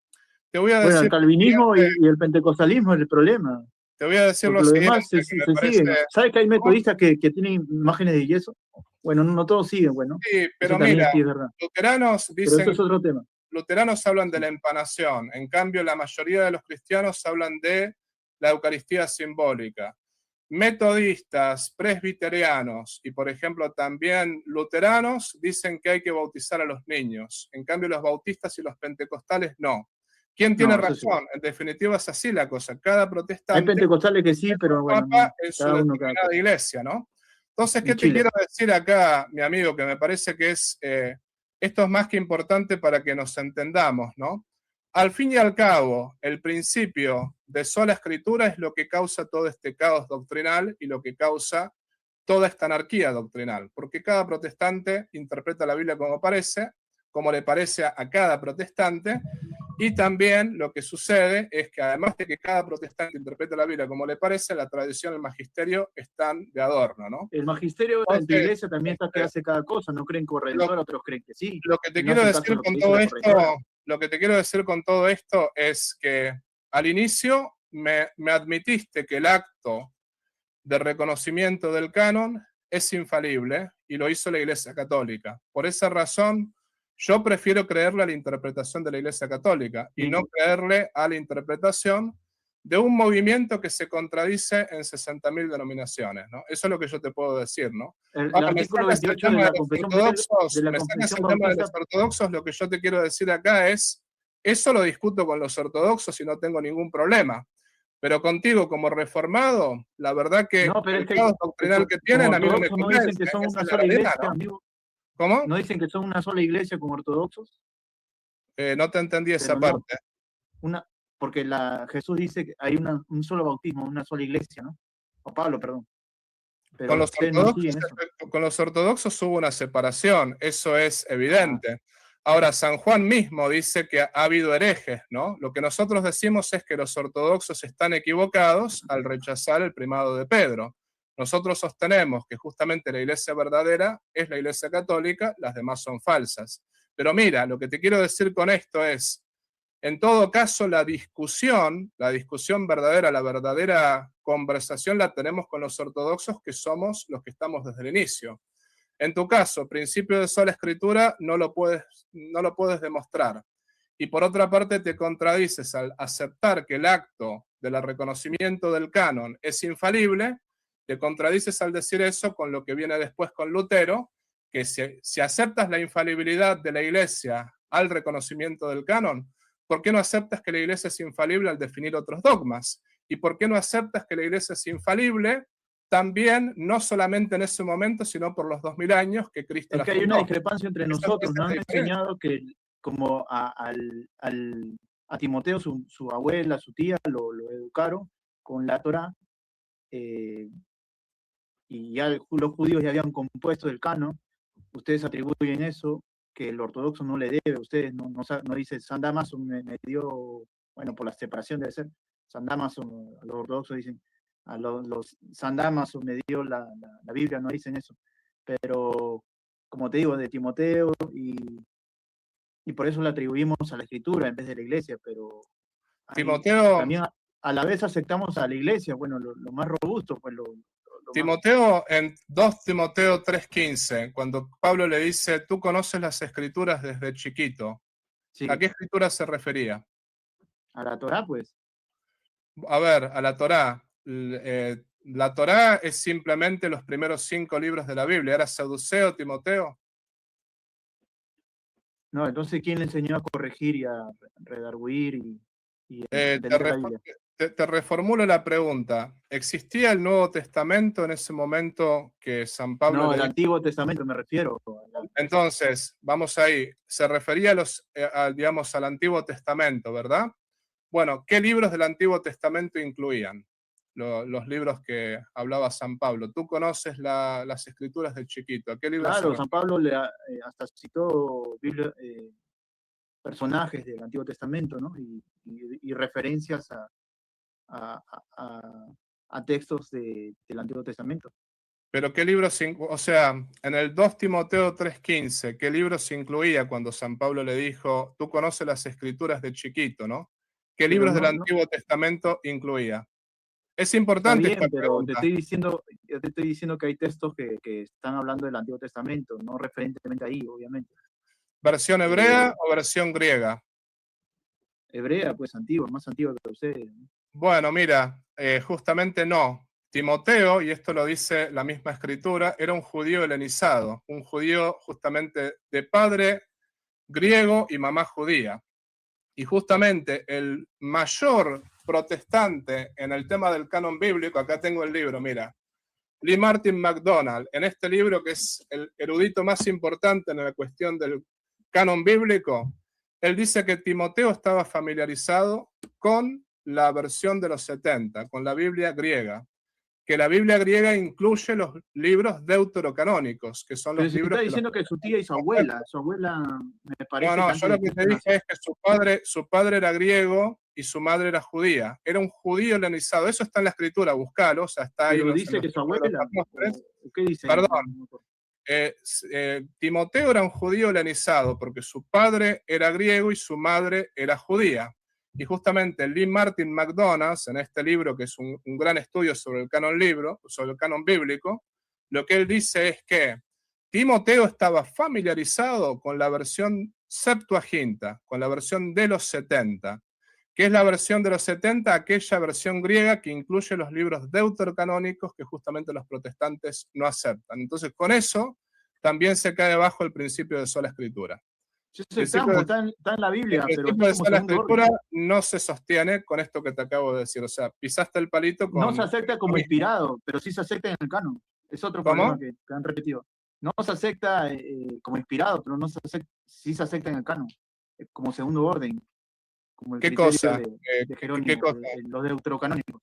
te voy a Bueno, el decir lo calvinismo siguiente, y el pentecostalismo es el problema, te voy a decir porque lo los siguiente demás que me se parece... siguen. ¿Sabes que hay ¿Cómo? metodistas que tienen imágenes de yeso? Bueno, no todos siguen, bueno, Sí, eso pero también mira, sí es verdad, luteranos pero eso dicen, es otro tema. luteranos hablan de Sí. la empanación, en cambio la mayoría de los cristianos hablan de la Eucaristía simbólica. Metodistas, presbiterianos y, por ejemplo, también luteranos dicen que hay que bautizar a los niños. En cambio, los bautistas y los pentecostales no. ¿Quién tiene No, eso sí. razón? En definitiva, es así la cosa. Cada Hay protestante pentecostales que sí, es un pero bueno, papa no, en su cada uno cada determinada cosa. iglesia, ¿no? Entonces, ¿qué En te Chile. quiero decir acá, mi amigo? Que me parece que esto es más que importante para que nos entendamos, ¿no? Al fin y al cabo, el principio de sola escritura es lo que causa todo este caos doctrinal y lo que causa toda esta anarquía doctrinal, porque cada protestante interpreta la Biblia como le parece a cada protestante, y también lo que sucede es que además de que cada protestante interpreta la Biblia como le parece, la tradición y el magisterio están de adorno, ¿no? El magisterio en tu Entonces, iglesia también está que hace cada cosa, no creen lo, corredentor, otros creen que sí, lo que te y no quiero hacen caso a decir lo que con dice todo la esto, corredentora. lo que te quiero decir con todo esto es que al inicio me admitiste que el acto de reconocimiento del canon es infalible y lo hizo la Iglesia Católica. Por esa razón, yo prefiero creerle a la interpretación de la Iglesia Católica y no Sí, creerle a la interpretación de un movimiento que se contradice en 60.000 denominaciones, ¿no? Eso es lo que yo te puedo decir, ¿no? El Ahora, me artículo sacas el 28 de tema de la los Confesión, ortodoxos, de la me sacas Confesión el tema de los Bautista. ortodoxos, lo que yo te quiero decir acá es, eso lo discuto con los ortodoxos y no tengo ningún problema. Pero contigo, como reformado, la verdad que No, pero el es que caos doctrinal que tienen como a mí no me ortodoxos no dicen convence. que son Esa una es la sola realidad, iglesia, ¿no? amigo. ¿Cómo? No dicen que son una sola iglesia como ortodoxos, No te entendí esa pero no, parte. porque Jesús dice que hay un solo bautismo, una sola iglesia, ¿no? O Pablo, perdón. Pero ustedes no siguen eso. Con los ortodoxos hubo una separación, eso es Ah, evidente. Ahora, San Juan mismo dice que ha habido herejes, ¿no? Lo que nosotros decimos es que los ortodoxos están equivocados al rechazar el primado de Pedro. Nosotros sostenemos que justamente la iglesia verdadera es la iglesia católica, las demás son falsas. Pero mira, lo que te quiero decir con esto es, en todo caso, la discusión verdadera, la verdadera conversación la tenemos con los ortodoxos, que somos los que estamos desde el inicio. En tu caso, principio de sola escritura no lo puedes demostrar. Y por otra parte te contradices al aceptar que el acto del reconocimiento del canon es infalible, te contradices al decir eso con lo que viene después con Lutero, que si aceptas la infalibilidad de la Iglesia al reconocimiento del canon, ¿por qué no aceptas que la Iglesia es infalible al definir otros dogmas? ¿Y por qué no aceptas que la Iglesia es infalible también, no solamente en ese momento, sino por los 2000 años que Cristo la Es que fundó? hay una discrepancia entre nosotros. Nos han diferencia. enseñado que como a Timoteo, su abuela, su tía, lo educaron con la Torá, y ya los judíos ya habían compuesto el canon. Ustedes atribuyen eso, que el ortodoxo no le debe. Ustedes no dicen, San Damaso me dio, bueno, por la separación debe ser, San Damaso, los ortodoxos dicen, a los San Damaso me dio la Biblia, no dicen eso. Pero, como te digo, de Timoteo, y por eso le atribuimos a la escritura en vez de la iglesia, pero Timoteo, también a la vez aceptamos a la iglesia, bueno, lo más robusto, pues Timoteo, en 2 Timoteo 3:15, cuando Pablo le dice, tú conoces las escrituras desde chiquito, sí, ¿a qué escritura se refería? a la Torá, pues. A ver, a la Torá. La Torá es simplemente los primeros 5 libros de la Biblia. ¿Era saduceo, Timoteo? No, entonces, ¿quién le enseñó a corregir y a redarguir y entender la Biblia? Te reformulo la pregunta. ¿Existía el Nuevo Testamento en ese momento que San Pablo No, le el dijo? Antiguo Testamento me refiero. Entonces, vamos ahí. Se refería digamos, al Antiguo Testamento, ¿verdad? Bueno, ¿qué libros del Antiguo Testamento incluían? Los libros que hablaba San Pablo. Tú conoces las escrituras de chiquito. ¿A qué libros se Claro, San refiere? Pablo hasta citó personajes del Antiguo Testamento, ¿no? Y referencias a, a textos del Antiguo Testamento. Pero ¿qué libros, o sea, en el 2 Timoteo 3:15, qué libros se incluía cuando San Pablo le dijo, tú conoces las escrituras de chiquito, ¿no? ¿Qué Pero libros del no, Antiguo Testamento incluía? Es está importante esta bien, pero pregunta. yo te estoy diciendo que hay textos que están hablando del Antiguo Testamento, no referentemente ahí, obviamente. ¿Versión hebrea o versión griega? Hebrea, pues antigua, más antigua que ustedes, ¿no? Bueno, mira, justamente no. Timoteo, y esto lo dice la misma escritura, era un judío helenizado, un judío justamente de padre griego y mamá judía. Y justamente el mayor protestante en el tema del canon bíblico, acá tengo el libro, mira, Lee Martin MacDonald, en este libro que es el erudito más importante en la cuestión del canon bíblico, él dice que Timoteo estaba familiarizado con la versión de los 70, con la Biblia griega, que la Biblia griega incluye los libros deuterocanónicos, que son Pero los si te libros está que los... diciendo que su tía y su abuela me No, parece no, que yo antes lo de que te Cristo dije nació. es que su padre era griego y su madre era judía. Era un judío helenizado. Eso está en la escritura, buscalo, o sea, está ahí en Pero los dice que su libros de los abuela, apóstoles. o qué dice ahí, Perdón, Timoteo era un judío helenizado porque su padre era griego y su madre era judía. Y justamente Lee Martin MacDonald, en este libro, que es un gran estudio sobre el canon bíblico, lo que él dice es que Timoteo estaba familiarizado con la versión Septuaginta, con la versión de los 70, ¿Qué es la versión de los 70? Aquella versión griega que incluye los libros deuterocanónicos que justamente los protestantes no aceptan. Entonces, con eso también se cae bajo el principio de sola escritura. Yo aceptamos, está en la Biblia, El pero principio de como sola segundo escritura orden. no se sostiene con esto que te acabo de decir. O sea, pisaste el palito con... No se acepta como inspirado, pero sí se acepta en el canon. Es otro problema que han repetido. No se acepta como inspirado, pero no se acepta, sí se acepta en el canon, como segundo orden. Como el ¿Qué cosa? de Jerónimo, ¿Qué cosa? los deuterocanónicos.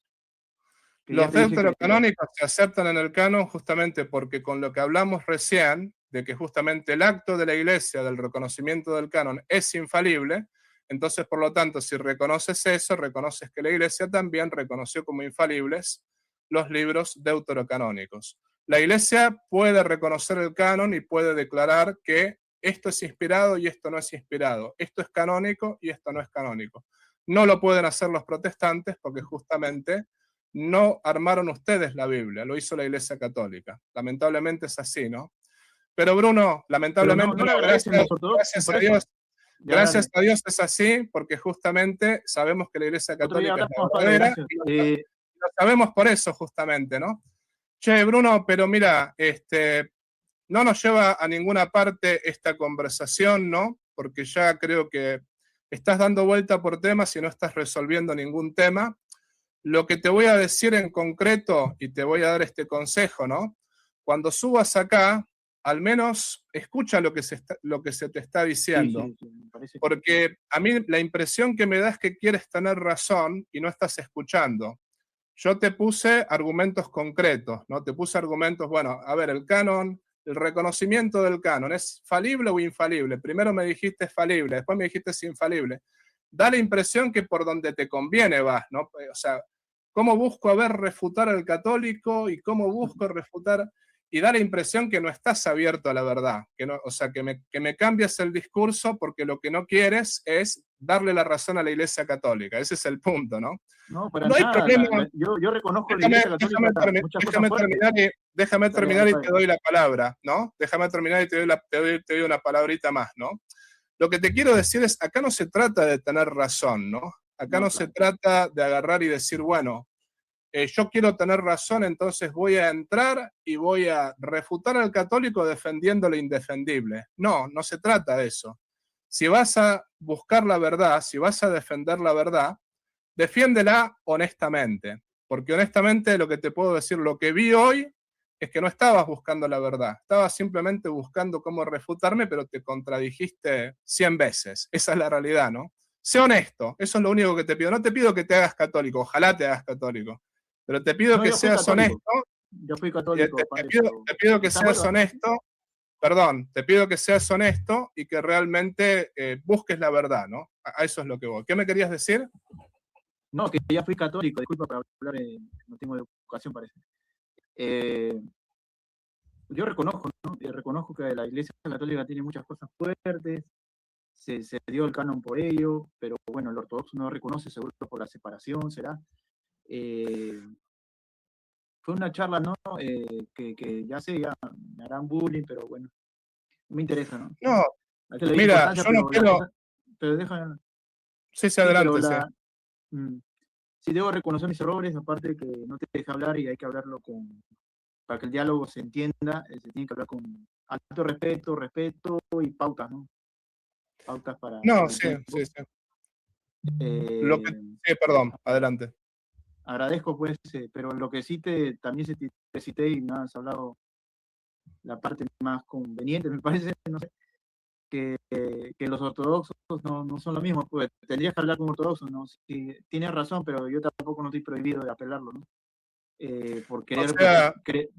Los deuterocanónicos se aceptan en el canon justamente porque con lo que hablamos recién, de que justamente el acto de la Iglesia del reconocimiento del canon es infalible, entonces por lo tanto si reconoces eso, reconoces que la Iglesia también reconoció como infalibles los libros deuterocanónicos. La Iglesia puede reconocer el canon y puede declarar que esto es inspirado y esto no es inspirado, esto es canónico y esto no es canónico. No lo pueden hacer los protestantes porque justamente no armaron ustedes la Biblia, lo hizo la Iglesia Católica. Lamentablemente es así, ¿no? Pero Bruno, lamentablemente, gracias a Dios es así, porque justamente sabemos que la Iglesia Católica es la verdadera y lo sabemos por eso justamente, ¿no? Che, Bruno, pero mira, no nos lleva a ninguna parte esta conversación, ¿no? Porque ya creo que estás dando vuelta por temas y no estás resolviendo ningún tema. Lo que te voy a decir en concreto, y te voy a dar este consejo, ¿no? Cuando subas acá, al menos escucha lo que se te está diciendo. Sí, porque a mí la impresión que me da es que quieres tener razón y no estás escuchando. Yo te puse argumentos concretos, ¿no? Te puse argumentos, bueno, a ver, el canon, el reconocimiento del canon, ¿es falible o infalible? Primero me dijiste falible, después me dijiste es infalible. Da la impresión que por donde te conviene vas, ¿no? O sea, ¿cómo busco refutar al católico y cómo busco refutar? Y da la impresión que no estás abierto a la verdad, que no, o sea, que me cambias el discurso porque lo que no quieres es darle la razón a la Iglesia Católica. Ese es el punto, ¿no? No, para nada, hay problema. Yo reconozco la Iglesia Católica. Déjame terminar y te doy la palabra, ¿no? Déjame terminar y te doy una palabrita más, ¿no? Lo que te quiero decir es, acá no se trata de tener razón, ¿no? Acá no se trata de agarrar y decir, bueno, yo quiero tener razón, entonces voy a entrar y voy a refutar al católico defendiendo lo indefendible. No, no se trata de eso. Si vas a buscar la verdad, si vas a defender la verdad, defiéndela honestamente. Porque honestamente lo que te puedo decir, lo que vi hoy es que no estabas buscando la verdad. Estabas simplemente buscando cómo refutarme, pero te contradijiste 100 veces. Esa es la realidad, ¿no? Sé honesto, eso es lo único que te pido. No te pido que te hagas católico, ojalá te hagas católico, pero te pido que seas honesto. Yo fui católico. Te pido que seas honesto, perdón, te pido que seas honesto y que realmente busques la verdad, ¿no? A eso es lo que voy. ¿Qué me querías decir? No, que ya fui católico, disculpa por hablar, no tengo educación, parece. Yo reconozco, ¿no? Reconozco que la Iglesia Católica tiene muchas cosas fuertes, se dio el canon por ello, pero bueno, el ortodoxo no lo reconoce, seguro por la separación, será. Fue una charla, ¿no? Que ya sé, ya me harán bullying, pero bueno, no me interesa, ¿no? No, mira, yo no quiero... Pero deja... Sí, adelante, sí. Sí, debo reconocer mis errores, aparte que no te deja hablar y hay que hablarlo para que el diálogo se entienda, se tiene que hablar con alto respeto y pautas, ¿no? Pautas para... No, sí. Perdón, adelante. Agradezco, pues, pero lo que sí también te cité y me has hablado la parte más conveniente, me parece, no sé, que los ortodoxos no son lo mismo, pues tendrías que hablar con ortodoxos, ¿no? Sí, tienes razón, pero yo tampoco no estoy prohibido de apelarlo, ¿no?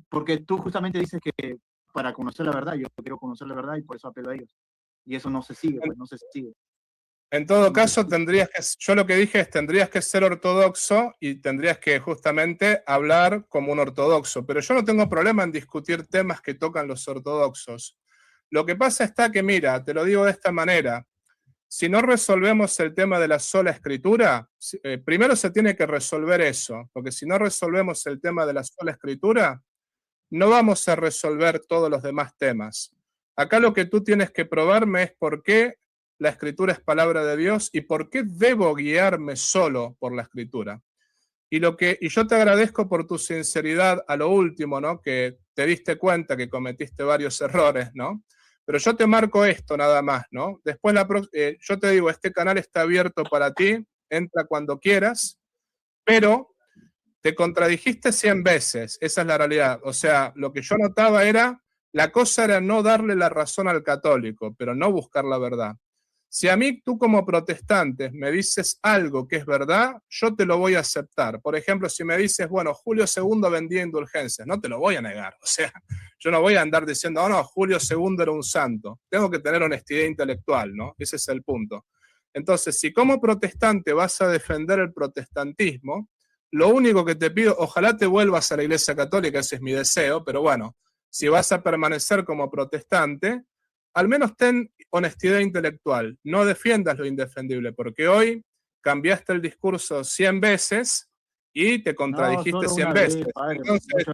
Porque tú justamente dices que para conocer la verdad, yo quiero conocer la verdad y por eso apelo a ellos. Y eso no se sigue, pues no se sigue. En todo caso, yo lo que dije es tendrías que ser ortodoxo y tendrías que justamente hablar como un ortodoxo, pero yo no tengo problema en discutir temas que tocan los ortodoxos. Lo que pasa está que, mira, te lo digo de esta manera, si no resolvemos el tema de la sola escritura, primero se tiene que resolver eso, porque si no resolvemos el tema de la sola escritura, no vamos a resolver todos los demás temas. Acá lo que tú tienes que probarme es por qué la Escritura es palabra de Dios y por qué debo guiarme solo por la Escritura. Y yo te agradezco por tu sinceridad a lo último, ¿no? Que te diste cuenta que cometiste varios errores, ¿no? Pero yo te marco esto nada más, ¿no? Después yo te digo, este canal está abierto para ti, entra cuando quieras, pero te contradijiste 100 veces, esa es la realidad. O sea, lo que yo notaba la cosa era no darle la razón al católico, pero no buscar la verdad. Si a mí tú como protestante me dices algo que es verdad, yo te lo voy a aceptar. Por ejemplo, si me dices, bueno, Julio II vendía indulgencias, no te lo voy a negar. O sea, yo no voy a andar diciendo, oh no, Julio II era un santo. Tengo que tener honestidad intelectual, ¿no? Ese es el punto. Entonces, si como protestante vas a defender el protestantismo, lo único que te pido, ojalá te vuelvas a la Iglesia Católica, ese es mi deseo, pero bueno, si vas a permanecer como protestante, al menos ten honestidad intelectual, no defiendas lo indefendible, porque hoy cambiaste el discurso 100 veces y te contradijiste No, 100 una veces. vez, padre, Entonces,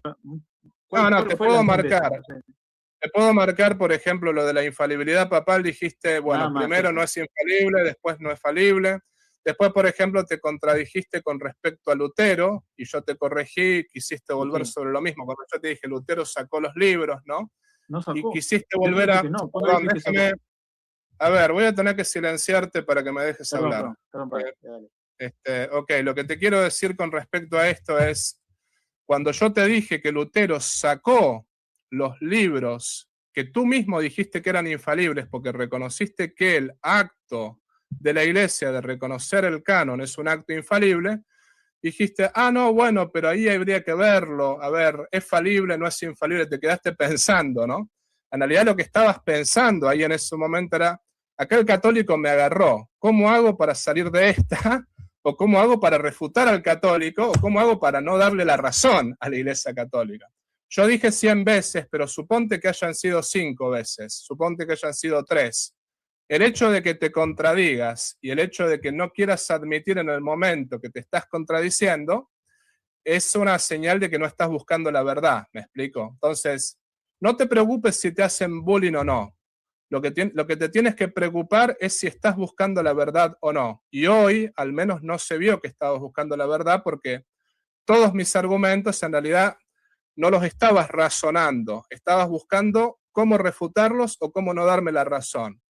¿cuál te fue puedo la marcar. Te puedo marcar, por ejemplo, lo de la infalibilidad papal. Dijiste, bueno, primero no es infalible, después no es falible. Después, por ejemplo, te contradijiste con respecto a Lutero y yo te corregí, quisiste volver sobre lo mismo. Cuando yo te dije, Lutero sacó los libros, ¿no? No sacó. Y quisiste volver a... No, perdón, déjame... A ver, voy a tener que silenciarte para que me dejes hablar. Ok, lo que te quiero decir con respecto a esto es, cuando yo te dije que Lutero sacó los libros que tú mismo dijiste que eran infalibles porque reconociste que el acto de la iglesia de reconocer el canon es un acto infalible, dijiste, no, bueno, pero ahí habría que verlo, a ver, ¿es falible, no es infalible? Te quedaste pensando, ¿no? En realidad lo que estabas pensando ahí en ese momento era, acá el católico me agarró, ¿cómo hago para salir de esta? ¿O cómo hago para refutar al católico? ¿O cómo hago para no darle la razón a la Iglesia Católica? Yo dije 100 veces, pero suponte que hayan sido 5 veces, suponte que hayan sido 3. El hecho de que te contradigas y el hecho de que no quieras admitir en el momento que te estás contradiciendo es una señal de que no estás buscando la verdad, ¿me explico? Entonces, no te preocupes si te hacen bullying o no. Lo que te tienes que preocupar es si estás buscando la verdad o no. Y hoy, al menos, no se vio que estabas buscando la verdad porque todos mis argumentos en realidad no los estabas razonando, estabas buscando cómo refutarlos o cómo no darme la razón.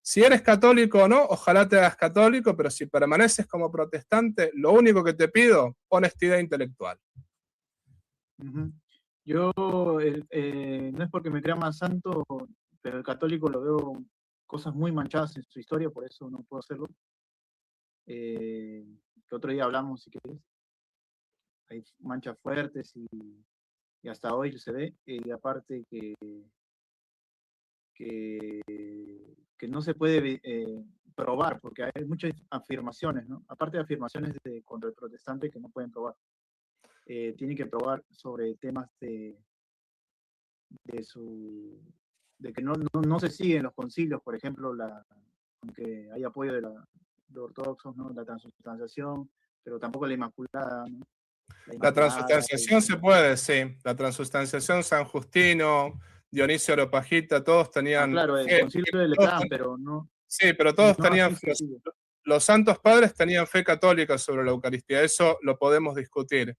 Si eres católico o no, ojalá te hagas católico, pero si permaneces como protestante, lo único que te pido, honestidad intelectual. Yo, no es porque me crea más santo, pero el católico lo veo cosas muy manchadas en su historia, por eso no puedo hacerlo. Que otro día hablamos, si querés. Hay manchas fuertes y hasta hoy se ve, y aparte que no se puede probar, porque hay muchas afirmaciones, ¿no? Aparte de afirmaciones contra el protestante que no pueden probar. Tienen que probar sobre temas de que no se siguen los concilios, por ejemplo, aunque hay apoyo de los ortodoxos, ¿no? La transubstanciación, pero tampoco la Inmaculada, ¿no? La transubstanciación se puede, sí. La transubstanciación, San Justino, Dionisio Areopagita, todos tenían... claro, el concilio de Letrán, pero no... Sí, pero todos tenían... Los santos padres tenían fe católica sobre la Eucaristía, eso lo podemos discutir.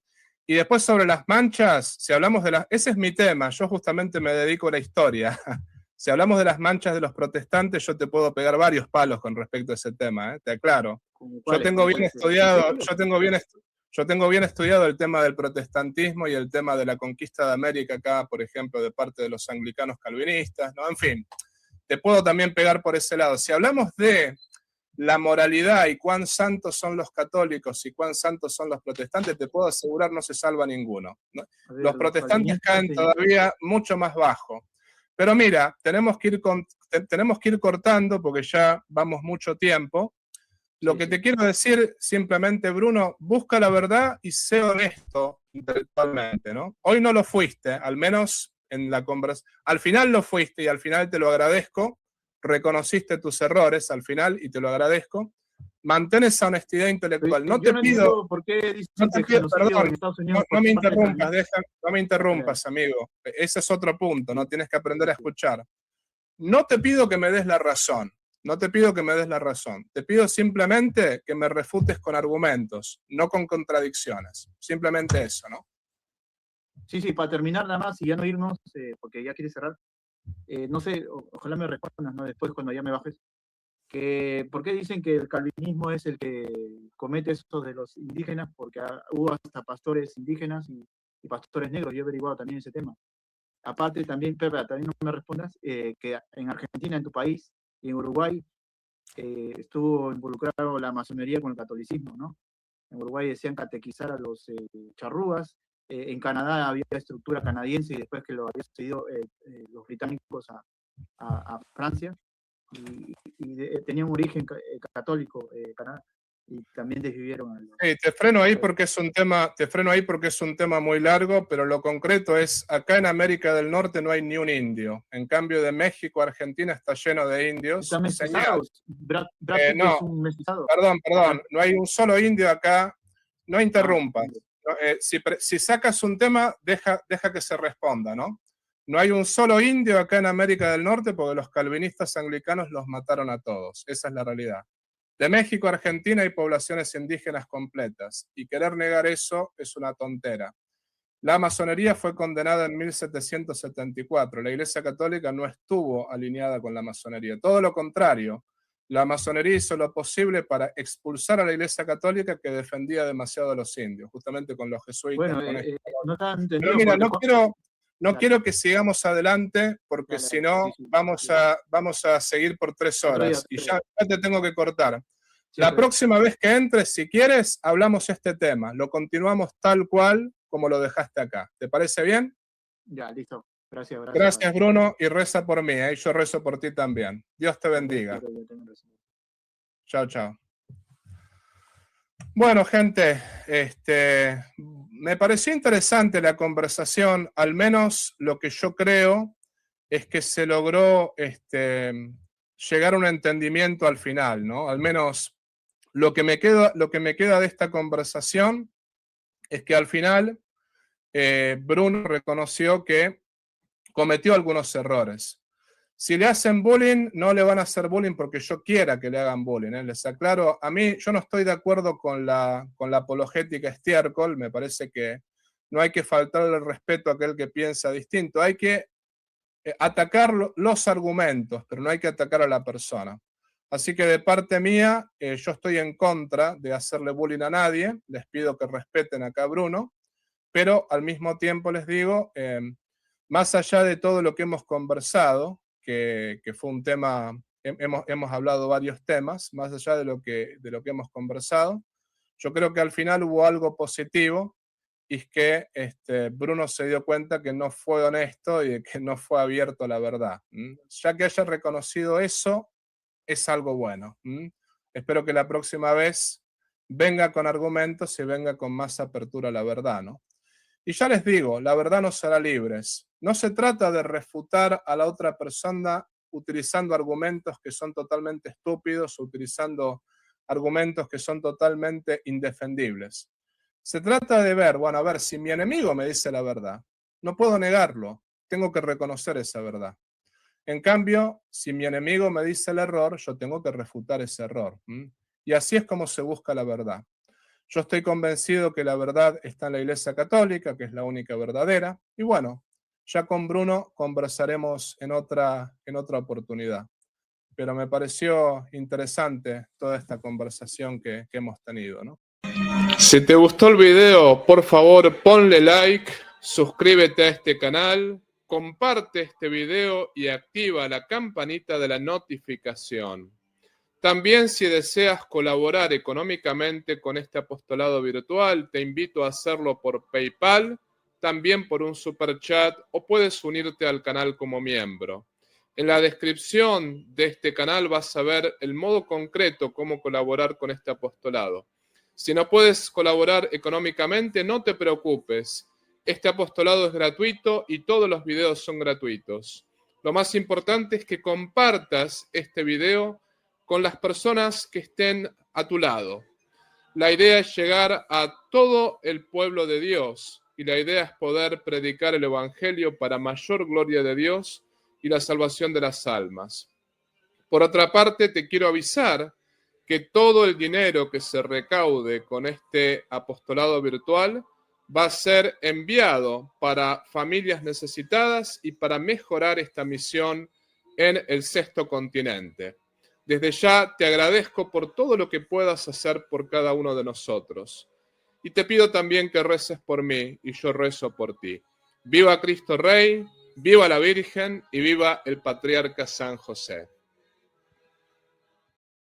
Y después sobre las manchas, si hablamos de las... Ese es mi tema, yo justamente me dedico a la historia. Si hablamos de las manchas de los protestantes, yo te puedo pegar varios palos con respecto a ese tema, te aclaro. Yo tengo bien estudiado el tema del protestantismo y el tema de la conquista de América acá, por ejemplo, de parte de los anglicanos calvinistas, ¿no? En fin, te puedo también pegar por ese lado. Si hablamos de la moralidad y cuán santos son los católicos y cuán santos son los protestantes, te puedo asegurar no se salva ninguno, ¿no? Los protestantes caen todavía mucho más bajo. Pero mira, tenemos que ir cortando porque ya vamos mucho tiempo. Lo que te quiero decir simplemente, Bruno, busca la verdad y sé honesto intelectualmente, ¿no? Hoy no lo fuiste, al menos en la conversación. Al final lo fuiste y al final te lo agradezco. Reconociste tus errores al final y te lo agradezco. Mantén esa honestidad intelectual. No te pido... ¿Por qué perdón, no me interrumpas, no me interrumpas, amigo. Ese es otro punto, ¿no? Tienes que aprender a escuchar. No te pido que me des la razón. No te pido que me des la razón. Te pido simplemente que me refutes con argumentos, no con contradicciones. Simplemente eso, ¿no? Sí, para terminar nada más y ya no irnos, porque ya quiere cerrar. No sé, ojalá me respondas, ¿no? Después cuando ya me bajes. ¿Por qué dicen que el calvinismo es el que comete esto de los indígenas? Porque hubo hasta pastores indígenas y pastores negros. Yo he averiguado también ese tema. Aparte también, Pepe, también no me respondas, que en Argentina, en tu país, y en Uruguay, estuvo involucrado la masonería con el catolicismo, ¿no? En Uruguay decían catequizar a los charrúas. En Canadá había estructura canadiense y después que lo habían cedido los británicos a Francia. Y tenía un origen católico, Canadá, y también desvivieron a los... Sí, te freno ahí porque es un tema muy largo, pero lo concreto es, acá en América del Norte no hay ni un indio. En cambio de México, Argentina está lleno de indios. ¿Están mestizados? ¿Brad Pitt No, es un mestizado? perdón, no hay un solo indio acá. No interrumpas. Indio. Si sacas un tema, deja que se responda, ¿no? No hay un solo indio acá en América del Norte porque los calvinistas anglicanos los mataron a todos. Esa es la realidad. De México a Argentina hay poblaciones indígenas completas y querer negar eso es una tontera. La masonería fue condenada en 1774. La Iglesia Católica no estuvo alineada con la masonería. Todo lo contrario, la masonería hizo lo posible para expulsar a la Iglesia Católica que defendía demasiado a los indios, justamente con los jesuitas. Bueno, con esto. no están entendidos. Pero mira, no Dale. quiero que sigamos adelante porque Dale, si no sí. vamos a seguir por 3 horas y ya te tengo que cortar. La próxima vez que entres, si quieres, hablamos este tema. Lo continuamos tal cual como lo dejaste acá. ¿Te parece bien? Ya, listo. Gracias. Gracias, Bruno, y reza por mí. Yo rezo por ti también. Dios te bendiga. Chao, chao. Bueno, gente, me pareció interesante la conversación. Al menos lo que yo creo es que se logró llegar a un entendimiento al final, ¿no? Al menos lo que me queda de esta conversación es que al final Bruno reconoció que cometió algunos errores. Si le hacen bullying, no le van a hacer bullying porque yo quiera que le hagan bullying. Les aclaro, a mí yo no estoy de acuerdo con la apologética estiércol. Me parece que no hay que faltarle el respeto a aquel que piensa distinto. Hay que atacar los argumentos, pero no hay que atacar a la persona. Así que de parte mía, yo estoy en contra de hacerle bullying a nadie. Les pido que respeten acá a Bruno, pero al mismo tiempo les digo, más allá de todo lo que hemos conversado, que fue un tema, hemos hablado varios temas, más allá de lo que hemos conversado, yo creo que al final hubo algo positivo y es que Bruno se dio cuenta que no fue honesto y que no fue abierto a la verdad. Ya que haya reconocido eso, es algo bueno. Espero que la próxima vez venga con argumentos y venga con más apertura a la verdad, ¿no? Y ya les digo, la verdad nos hará libres. No se trata de refutar a la otra persona utilizando argumentos que son totalmente estúpidos, utilizando argumentos que son totalmente indefendibles. Se trata de ver, bueno, a ver, si mi enemigo me dice la verdad, no puedo negarlo, tengo que reconocer esa verdad. En cambio, si mi enemigo me dice el error, yo tengo que refutar ese error. Y así es como se busca la verdad. Yo estoy convencido que la verdad está en la Iglesia Católica, que es la única verdadera. Y bueno, ya con Bruno conversaremos en otra oportunidad. Pero me pareció interesante toda esta conversación que hemos tenido, ¿no? Si te gustó el video, por favor, ponle like, suscríbete a este canal, comparte este video y activa la campanita de la notificación. También, si deseas colaborar económicamente con este apostolado virtual, te invito a hacerlo por PayPal, también por un super chat, o puedes unirte al canal como miembro. En la descripción de este canal vas a ver el modo concreto cómo colaborar con este apostolado. Si no puedes colaborar económicamente, no te preocupes. Este apostolado es gratuito y todos los videos son gratuitos. Lo más importante es que compartas este video con las personas que estén a tu lado. La idea es llegar a todo el pueblo de Dios y la idea es poder predicar el Evangelio para mayor gloria de Dios y la salvación de las almas. Por otra parte, te quiero avisar que todo el dinero que se recaude con este apostolado virtual va a ser enviado para familias necesitadas y para mejorar esta misión en el sexto continente. Desde ya te agradezco por todo lo que puedas hacer por cada uno de nosotros. Y te pido también que reces por mí y yo rezo por ti. Viva Cristo Rey, viva la Virgen y viva el Patriarca San José.